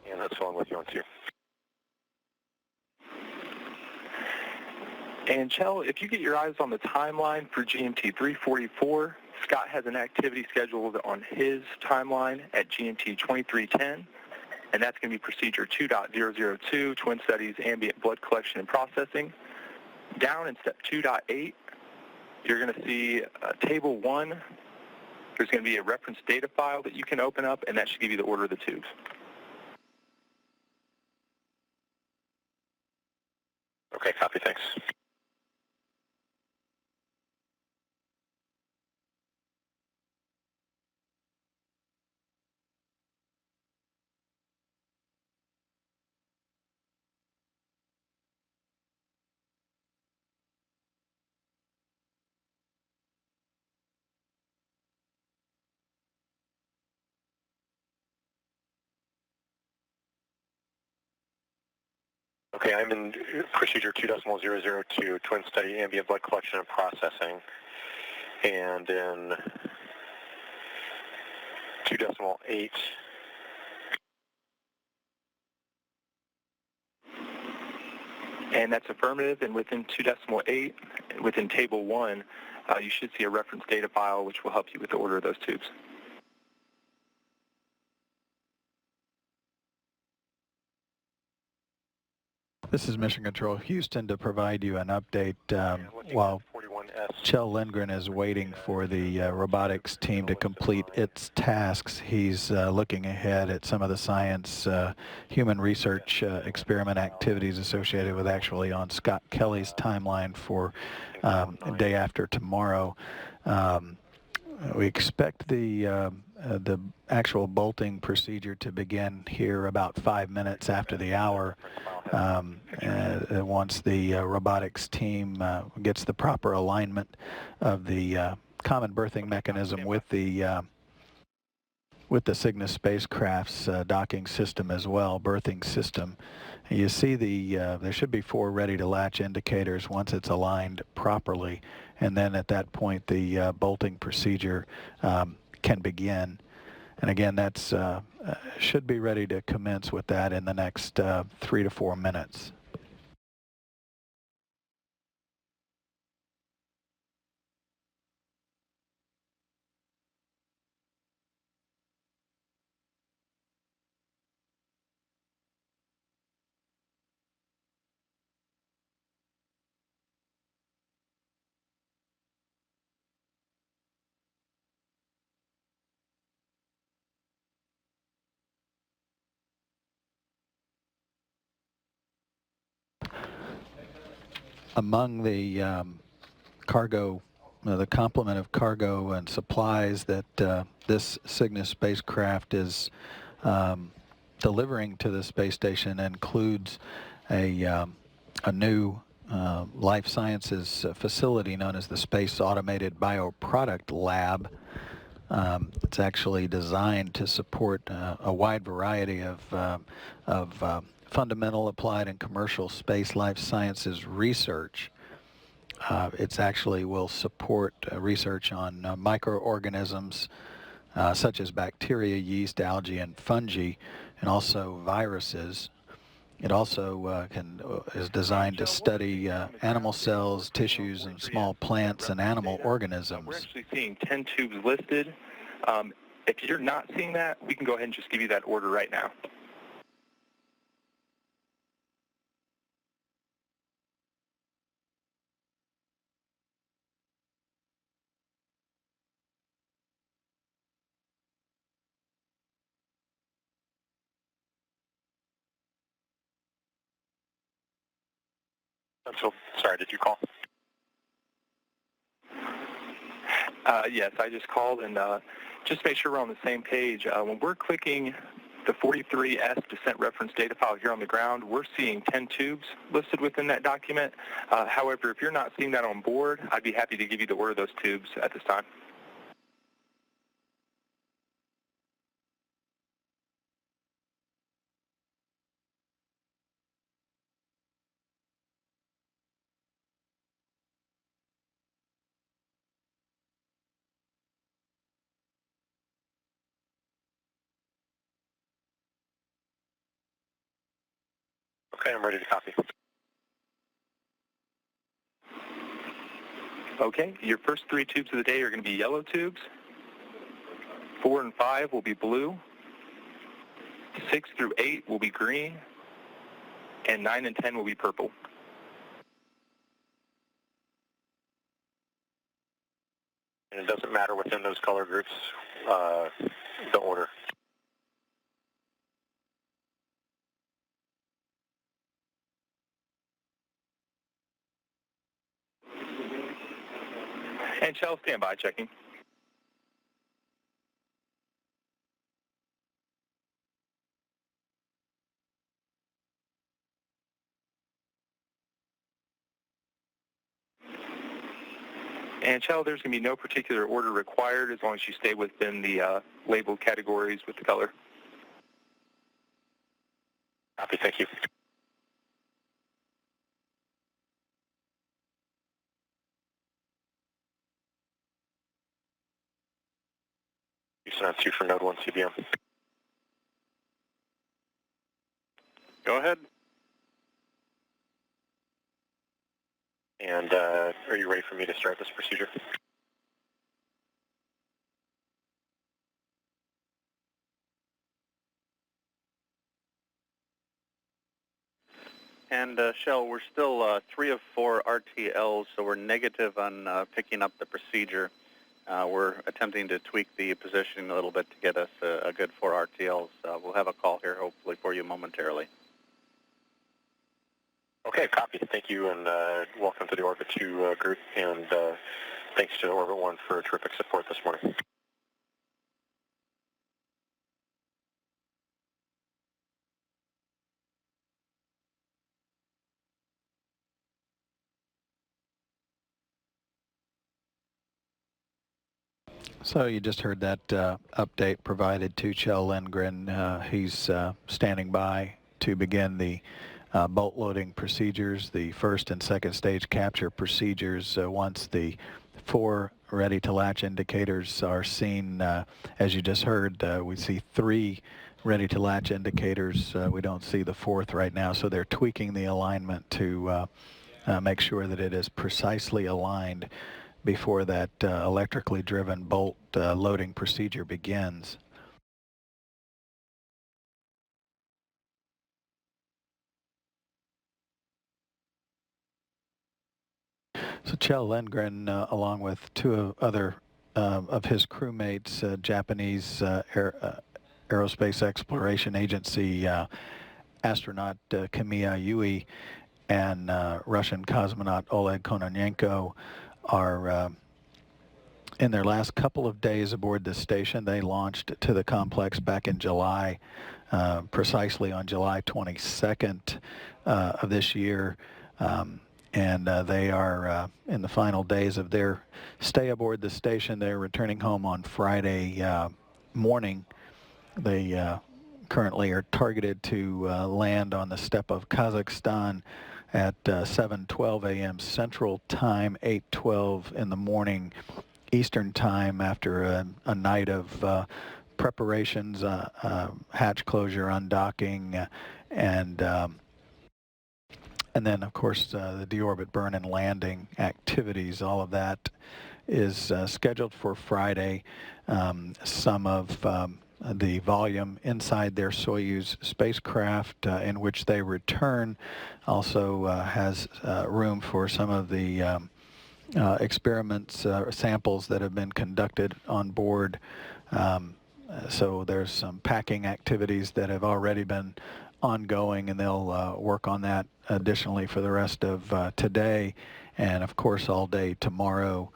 And that's all I'm with you on 2. And Chell, if you get your eyes on the timeline for GMT 344, Scott has an activity scheduled on his timeline at GMT 2310, and that's going to be procedure 2.002, Twin Studies Ambient Blood Collection and Processing. Down in step 2.8, you're going to see table 1. There's going to be a reference data file that you can open up, and that should give you the order of the tubes. Okay, copy, thanks. Okay, I'm in procedure 2.002, twin study ambient blood collection and processing. And in 2.8, and that's affirmative, and within 2.8, within table 1, you should see a reference data file which will help you with the order of those tubes. This is Mission Control Houston to provide you an update while Kjell Lindgren is waiting for the robotics team to complete its tasks. He's looking ahead at some of the science human research experiment activities associated with actually on Scott Kelly's timeline for day after tomorrow. We expect the actual bolting procedure to begin here about 5 minutes after the hour. Once the robotics team gets the proper alignment of the common berthing mechanism with the Cygnus spacecraft's docking system as well, berthing system. You see there should be 4 ready-to-latch indicators once it's aligned properly, and then at that point the bolting procedure can begin. And again, that's should be ready to commence with that in the next 3 to 4 minutes. Among the cargo, the complement of cargo and supplies that this Cygnus spacecraft is delivering to the space station includes a new life sciences facility known as the Space Automated Bioproduct Lab. It's actually designed to support a wide variety of fundamental, applied, and commercial space life sciences research. It actually will support research on microorganisms such as bacteria, yeast, algae, and fungi, and also viruses. It also is designed to study animal cells, tissues, and small plants and animal organisms. We're actually seeing 10 tubes listed. If you're not seeing that, we can go ahead and just give you that order right now. I'm so sorry, did you call? Yes, I just called, and just make sure we're on the same page. When we're clicking the 43S descent reference data file here on the ground, we're seeing 10 tubes listed within that document. However, if you're not seeing that on board, I'd be happy to give you the order of those tubes at this time. Okay, I'm ready to copy. Okay, your first 3 tubes of the day are going to be yellow tubes. 4 and 5 will be blue. 6 through 8 will be green. And 9 and 10 will be purple. And it doesn't matter within those color groups, the order. And Shell, stand by, checking. And Shell, there's going to be no particular order required as long as you stay within the labeled categories with the color. Copy, thank you. Houston on 2 for node 1 CBM. Go ahead. And are you ready for me to start this procedure? And Shell, we're still 3 of 4 RTLs, so we're negative on picking up the procedure. We're attempting to tweak the positioning a little bit to get us a good 4 RTLs. We'll have a call here hopefully for you momentarily. Okay, copy. Thank you, and welcome to the Orbit 2 group, and thanks to Orbit 1 for terrific support this morning. So you just heard that update provided to Kjell Lindgren. He's standing by to begin the bolt loading procedures, the first and second stage capture procedures. Once the 4 ready to latch indicators are seen, as you just heard, we see 3 ready to latch indicators. We don't see the 4th right now, so they're tweaking the alignment to make sure that it is precisely aligned before that electrically driven bolt loading procedure begins. So Kjell Lindgren, along with 2 other of his crewmates, Japanese Aerospace Exploration Agency astronaut Kamiya Yui and Russian cosmonaut Oleg Kononenko, are in their last couple of days aboard the station. They launched to the complex back in July, precisely on July 22nd of this year. And they are in the final days of their stay aboard the station. They're returning home on Friday morning. They currently are targeted to land on the steppe of Kazakhstan at 7:12 a.m. Central Time, 8:12 in the morning Eastern Time, after a night of preparations, hatch closure, undocking, and then, of course, the deorbit burn and landing activities. All of that is scheduled for Friday. Some of the volume inside their Soyuz spacecraft in which they return also has room for some of the experiments, samples that have been conducted on board. So there's some packing activities that have already been ongoing, and they'll work on that additionally for the rest of today, and of course all day tomorrow.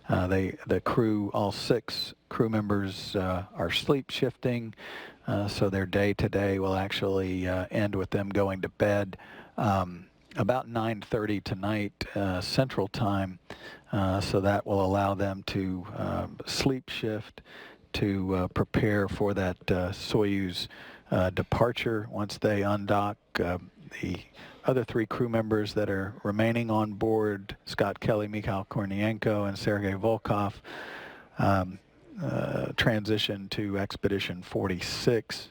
The crew, all 6 crew members are sleep shifting, so their day today will actually end with them going to bed about 9:30 tonight Central Time, so that will allow them to sleep shift to prepare for that Soyuz departure. Once they undock, the other 3 crew members that are remaining on board, Scott Kelly, Mikhail Kornienko, and Sergei Volkov, transition to Expedition 46,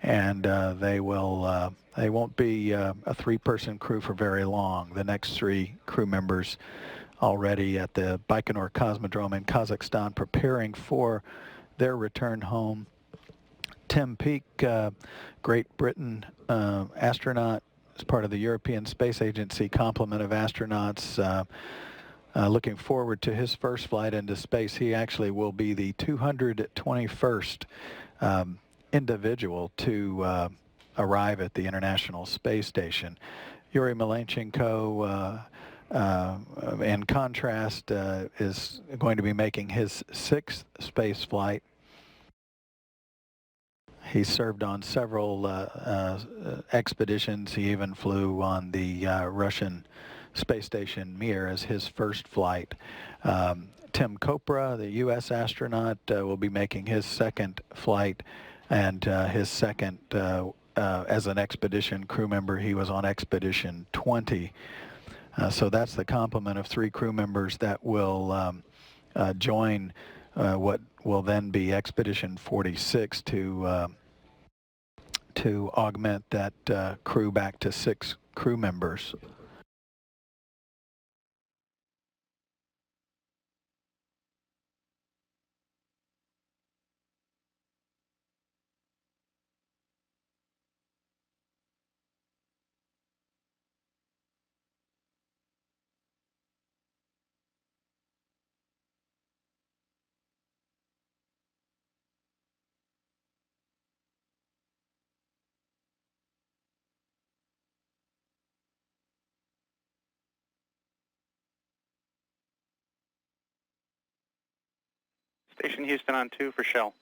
and they won't be a 3-person crew for very long. The next 3 crew members already at the Baikonur Cosmodrome in Kazakhstan preparing for their return home. Tim Peake, Great Britain astronaut, as part of the European Space Agency complement of astronauts, looking forward to his first flight into space. He actually will be the 221st individual to arrive at the International Space Station. Yuri Malenchenko, in contrast, is going to be making his 6th space flight. He served on several expeditions. He even flew on the Russian space station Mir as his first flight. Tim Kopra, the U.S. astronaut, will be making his 2nd flight, and his 2nd as an expedition crew member. He was on Expedition 20. So that's the complement of 3 crew members that will join what will then be Expedition 46 to augment that crew back to 6 crew members. Station Houston on 2 for Shell.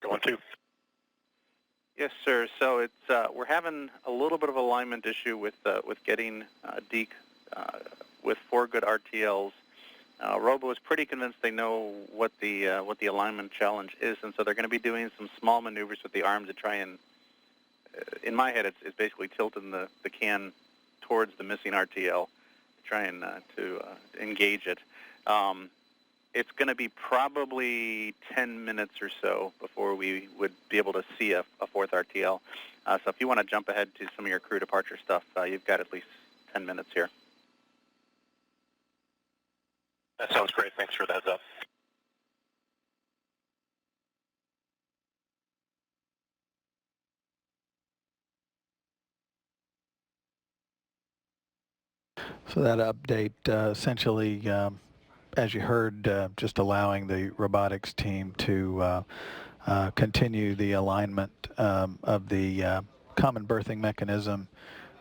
Going 2. Yes, sir. So it's we're having a little bit of alignment issue with getting Deke with 4 good RTLs. Robo is pretty convinced they know what the alignment challenge is, and so they're going to be doing some small maneuvers with the arm to try and, in my head, it's basically tilting the can towards the missing RTL, trying to engage it. It's going to be probably 10 minutes or so before we would be able to see a 4th RTL. So if you want to jump ahead to some of your crew departure stuff, you've got at least 10 minutes here. That sounds great. Thanks for the heads up. So that update essentially, as you heard, just allowing the robotics team to continue the alignment of the common berthing mechanism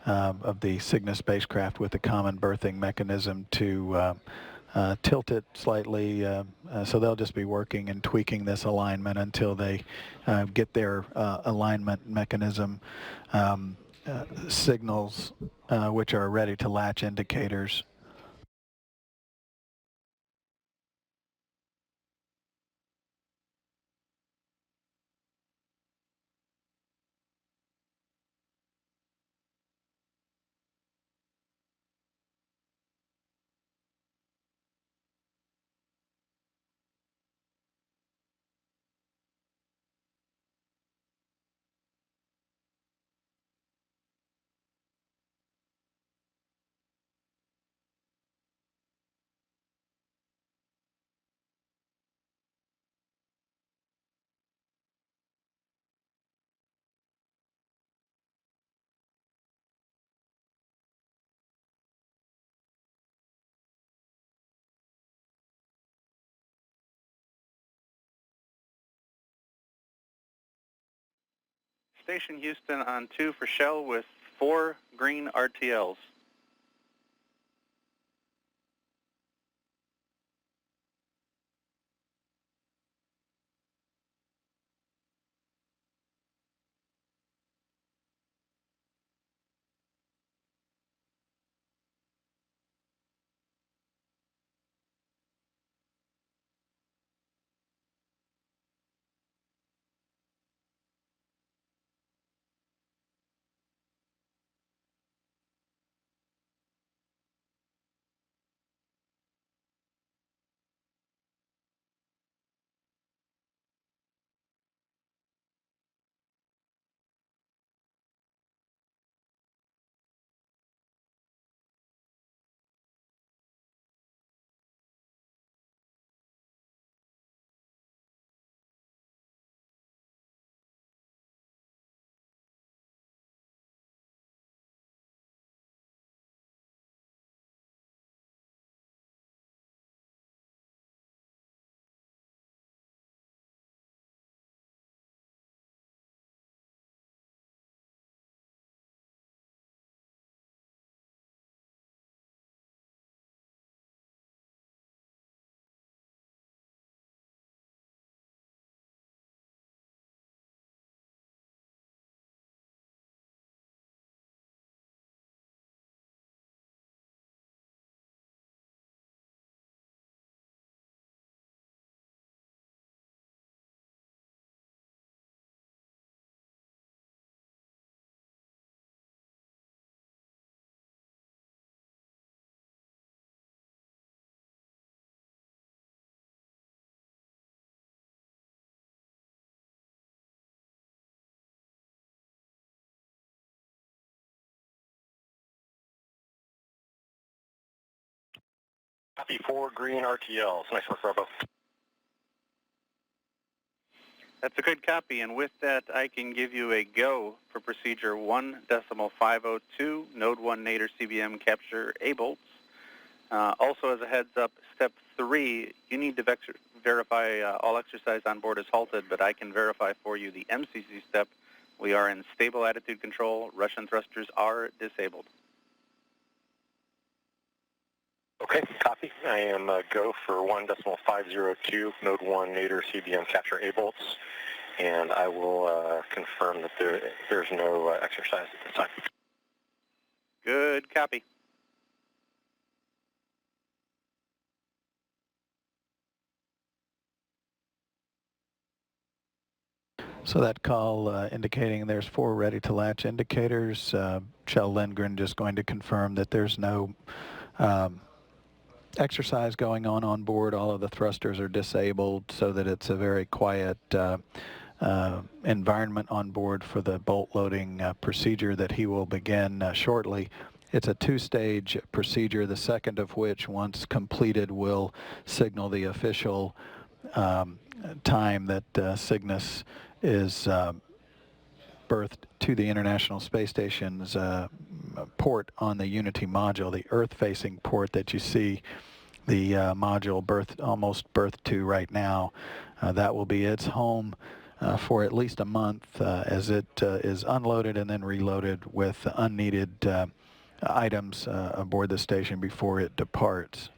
of the Cygnus spacecraft with the common berthing mechanism to tilt it slightly. So they'll just be working and tweaking this alignment until they get their alignment mechanism signals, which are ready to latch indicators. Station Houston on 2 for Shell with 4 green RTLs. Copy, 4 green RTLs. Nice work, Robo. That's a good copy, and with that, I can give you a go for procedure 1.502, Node 1 Nader CBM capture A bolts. Also, as a heads up, step 3, you need to verify all exercise on board is halted, but I can verify for you the MCC step. We are in stable attitude control. Russian thrusters are disabled. Okay, copy. I am go for 1.502, Node 1 Nader CBM capture A bolts, and I will confirm that there's no exercise at this time. Good copy. So that call indicating there's 4 ready to latch indicators. Shell Lindgren just going to confirm that there's no exercise going on board. All of the thrusters are disabled so that it's a very quiet environment on board for the bolt loading procedure that he will begin shortly. It's a 2-stage procedure, the second of which, once completed, will signal the official time that Cygnus is berthed to the International Space Station's port on the Unity module, the Earth-facing port that you see the module almost berthed to right now. That will be its home for at least a month as it is unloaded and then reloaded with unneeded items aboard the station before it departs.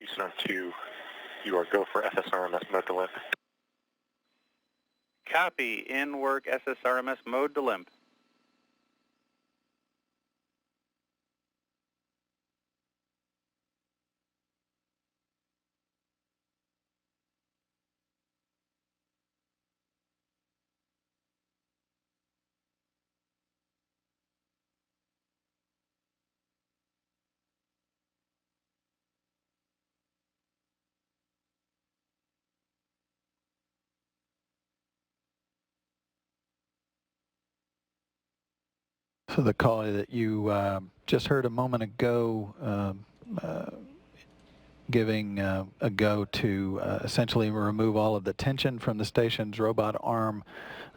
Houston on 2. You are go for SSRMS mode to limp. Copy. In work SSRMS mode to limp. So the call that you just heard a moment ago, giving a go to essentially remove all of the tension from the station's robot arm.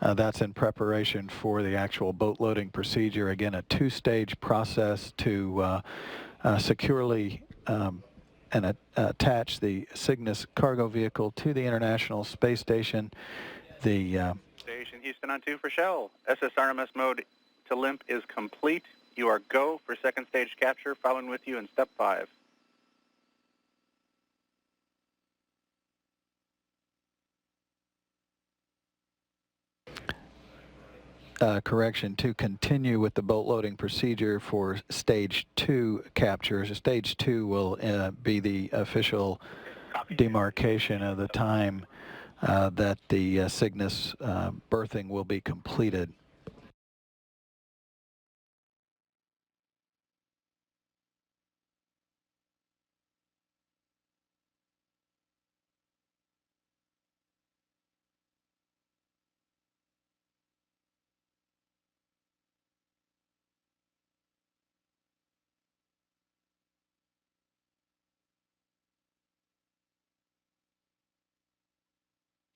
That's in preparation for the actual boat loading procedure. Again, a two-stage process to securely and attach the Cygnus cargo vehicle to the International Space Station. The Station Houston on 2 for Shell. SSRMS mode to limp is complete. You are go for second stage capture, following with you in step 5. correction, to continue with the boat loading procedure for stage 2 captures. Stage 2 will be the official demarcation of the time that the Cygnus berthing will be completed.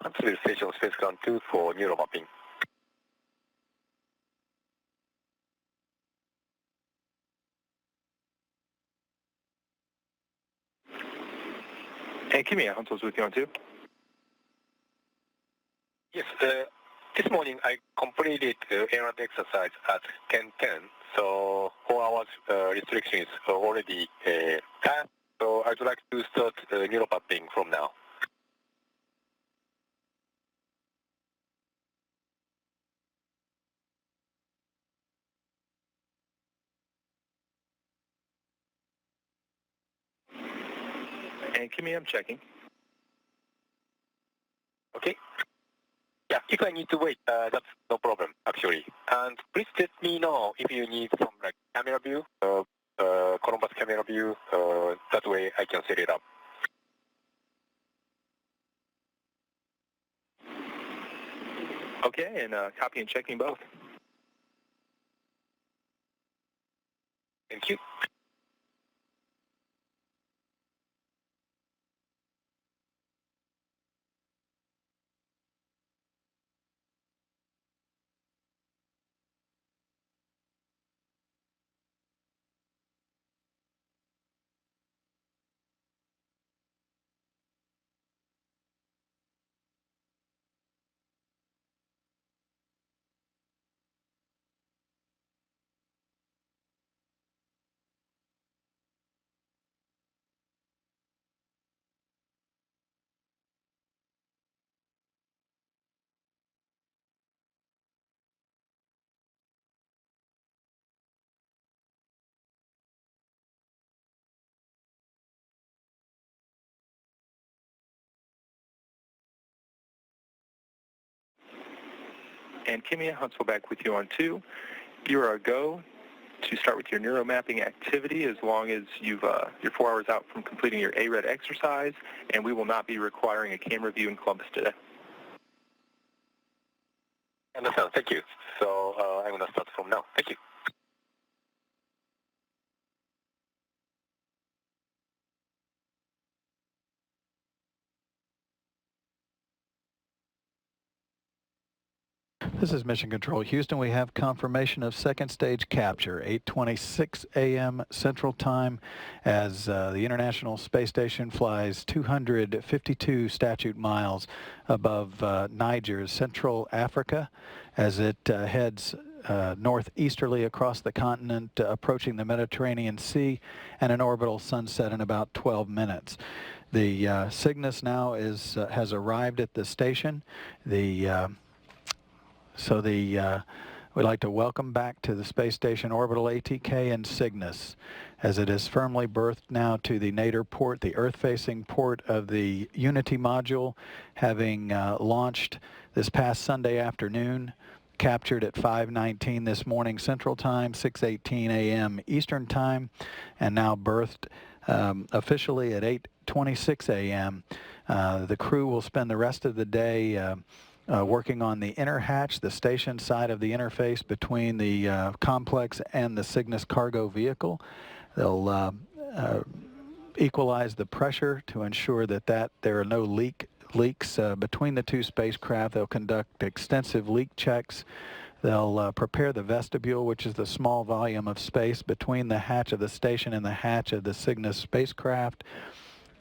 Absolute station space ground 2 for neural mapping. And Kimia, Huntsville's with you on 2. Yes, this morning I completed air exercise at 10:10, so 4 hours restriction is already passed. So I'd like to start neural mapping from now. And Kimia, I'm checking. Okay. Yeah, if I need to wait, that's no problem, actually. And please let me know if you need some like camera view, Columbus camera view. That way I can set it up. Okay, and copy and checking both. Thank you. And Kimia, Huntsville back with you on 2. You're a go to start with your neuromapping activity as long as you're 4 hours out from completing your ARED exercise, and we will not be requiring a camera view in Columbus today. Understand. Thank you. So I'm going to start from now. Thank you. This is Mission Control Houston. We have confirmation of second stage capture, 8:26 a.m. Central Time, as the International Space Station flies 252 statute miles above Niger, Central Africa, as it heads northeasterly across the continent, approaching the Mediterranean Sea, and an orbital sunset in about 12 minutes. The Cygnus now has arrived at the station. We'd like to welcome back to the space station orbital ATK and Cygnus, as it is firmly berthed now to the nadir port, the Earth-facing port of the Unity module, having launched this past Sunday afternoon, captured at 5:19 this morning Central Time, 6:18 a.m. Eastern Time, and now berthed officially at 8:26 a.m. The crew will spend the rest of the day working on the inner hatch, the station side of the interface between the complex and the Cygnus cargo vehicle. They'll equalize the pressure to ensure that there are no leaks between the two spacecraft. They'll conduct extensive leak checks. They'll prepare the vestibule, which is the small volume of space between the hatch of the station and the hatch of the Cygnus spacecraft.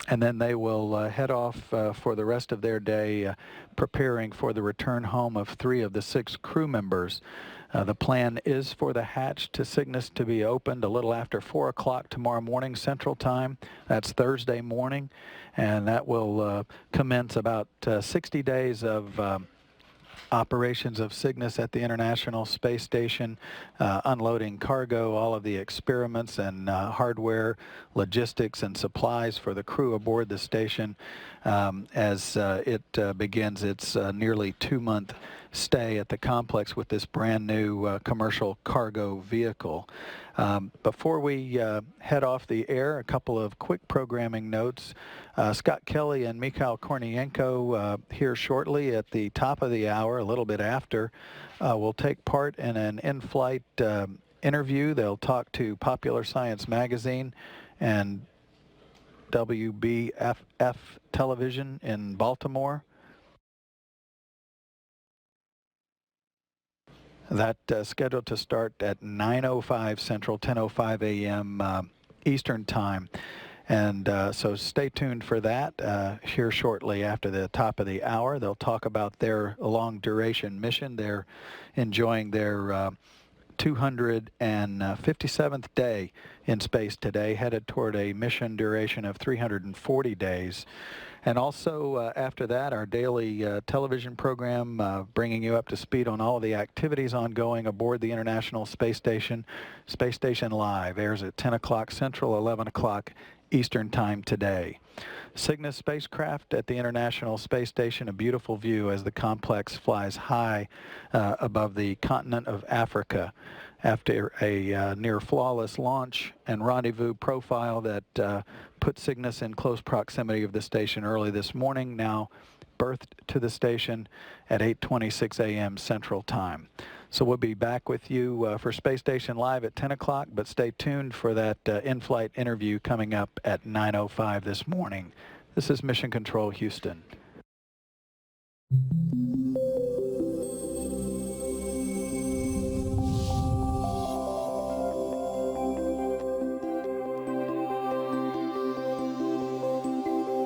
And then they will head off for the rest of their day preparing for the return home of 3 of the 6 crew members. The plan is for the hatch to Cygnus to be opened a little after 4 o'clock tomorrow morning Central Time. That's Thursday morning, and that will commence about 60 days of operations of Cygnus at the International Space Station, unloading cargo, all of the experiments and hardware, logistics and supplies for the crew aboard the station as it begins its nearly 2-month stay at the complex with this brand new commercial cargo vehicle. Before we head off the air, a couple of quick programming notes. Scott Kelly and Mikhail Kornienko here shortly at the top of the hour, a little bit after, will take part in an in-flight interview. They'll talk to Popular Science Magazine and WBFF Television in Baltimore. That scheduled to start at 9:05 Central, 10:05 a.m. Eastern Time. And so stay tuned for that here shortly after the top of the hour. They'll talk about their long-duration mission. They're enjoying their 257th day in space today, headed toward a mission duration of 340 days. And also after that, our daily television program bringing you up to speed on all of the activities ongoing aboard the International Space Station. Space Station Live airs at 10 o'clock Central, 11 o'clock Eastern Time today. Cygnus spacecraft at the International Space Station, a beautiful view as the complex flies high above the continent of Africa. After a near flawless launch and rendezvous profile that put Cygnus in close proximity of the station early this morning, now berthed to the station at 8:26 a.m. Central Time. So we'll be back with you for Space Station Live at 10 o'clock, but stay tuned for that in-flight interview coming up at 9:05 this morning. This is Mission Control Houston.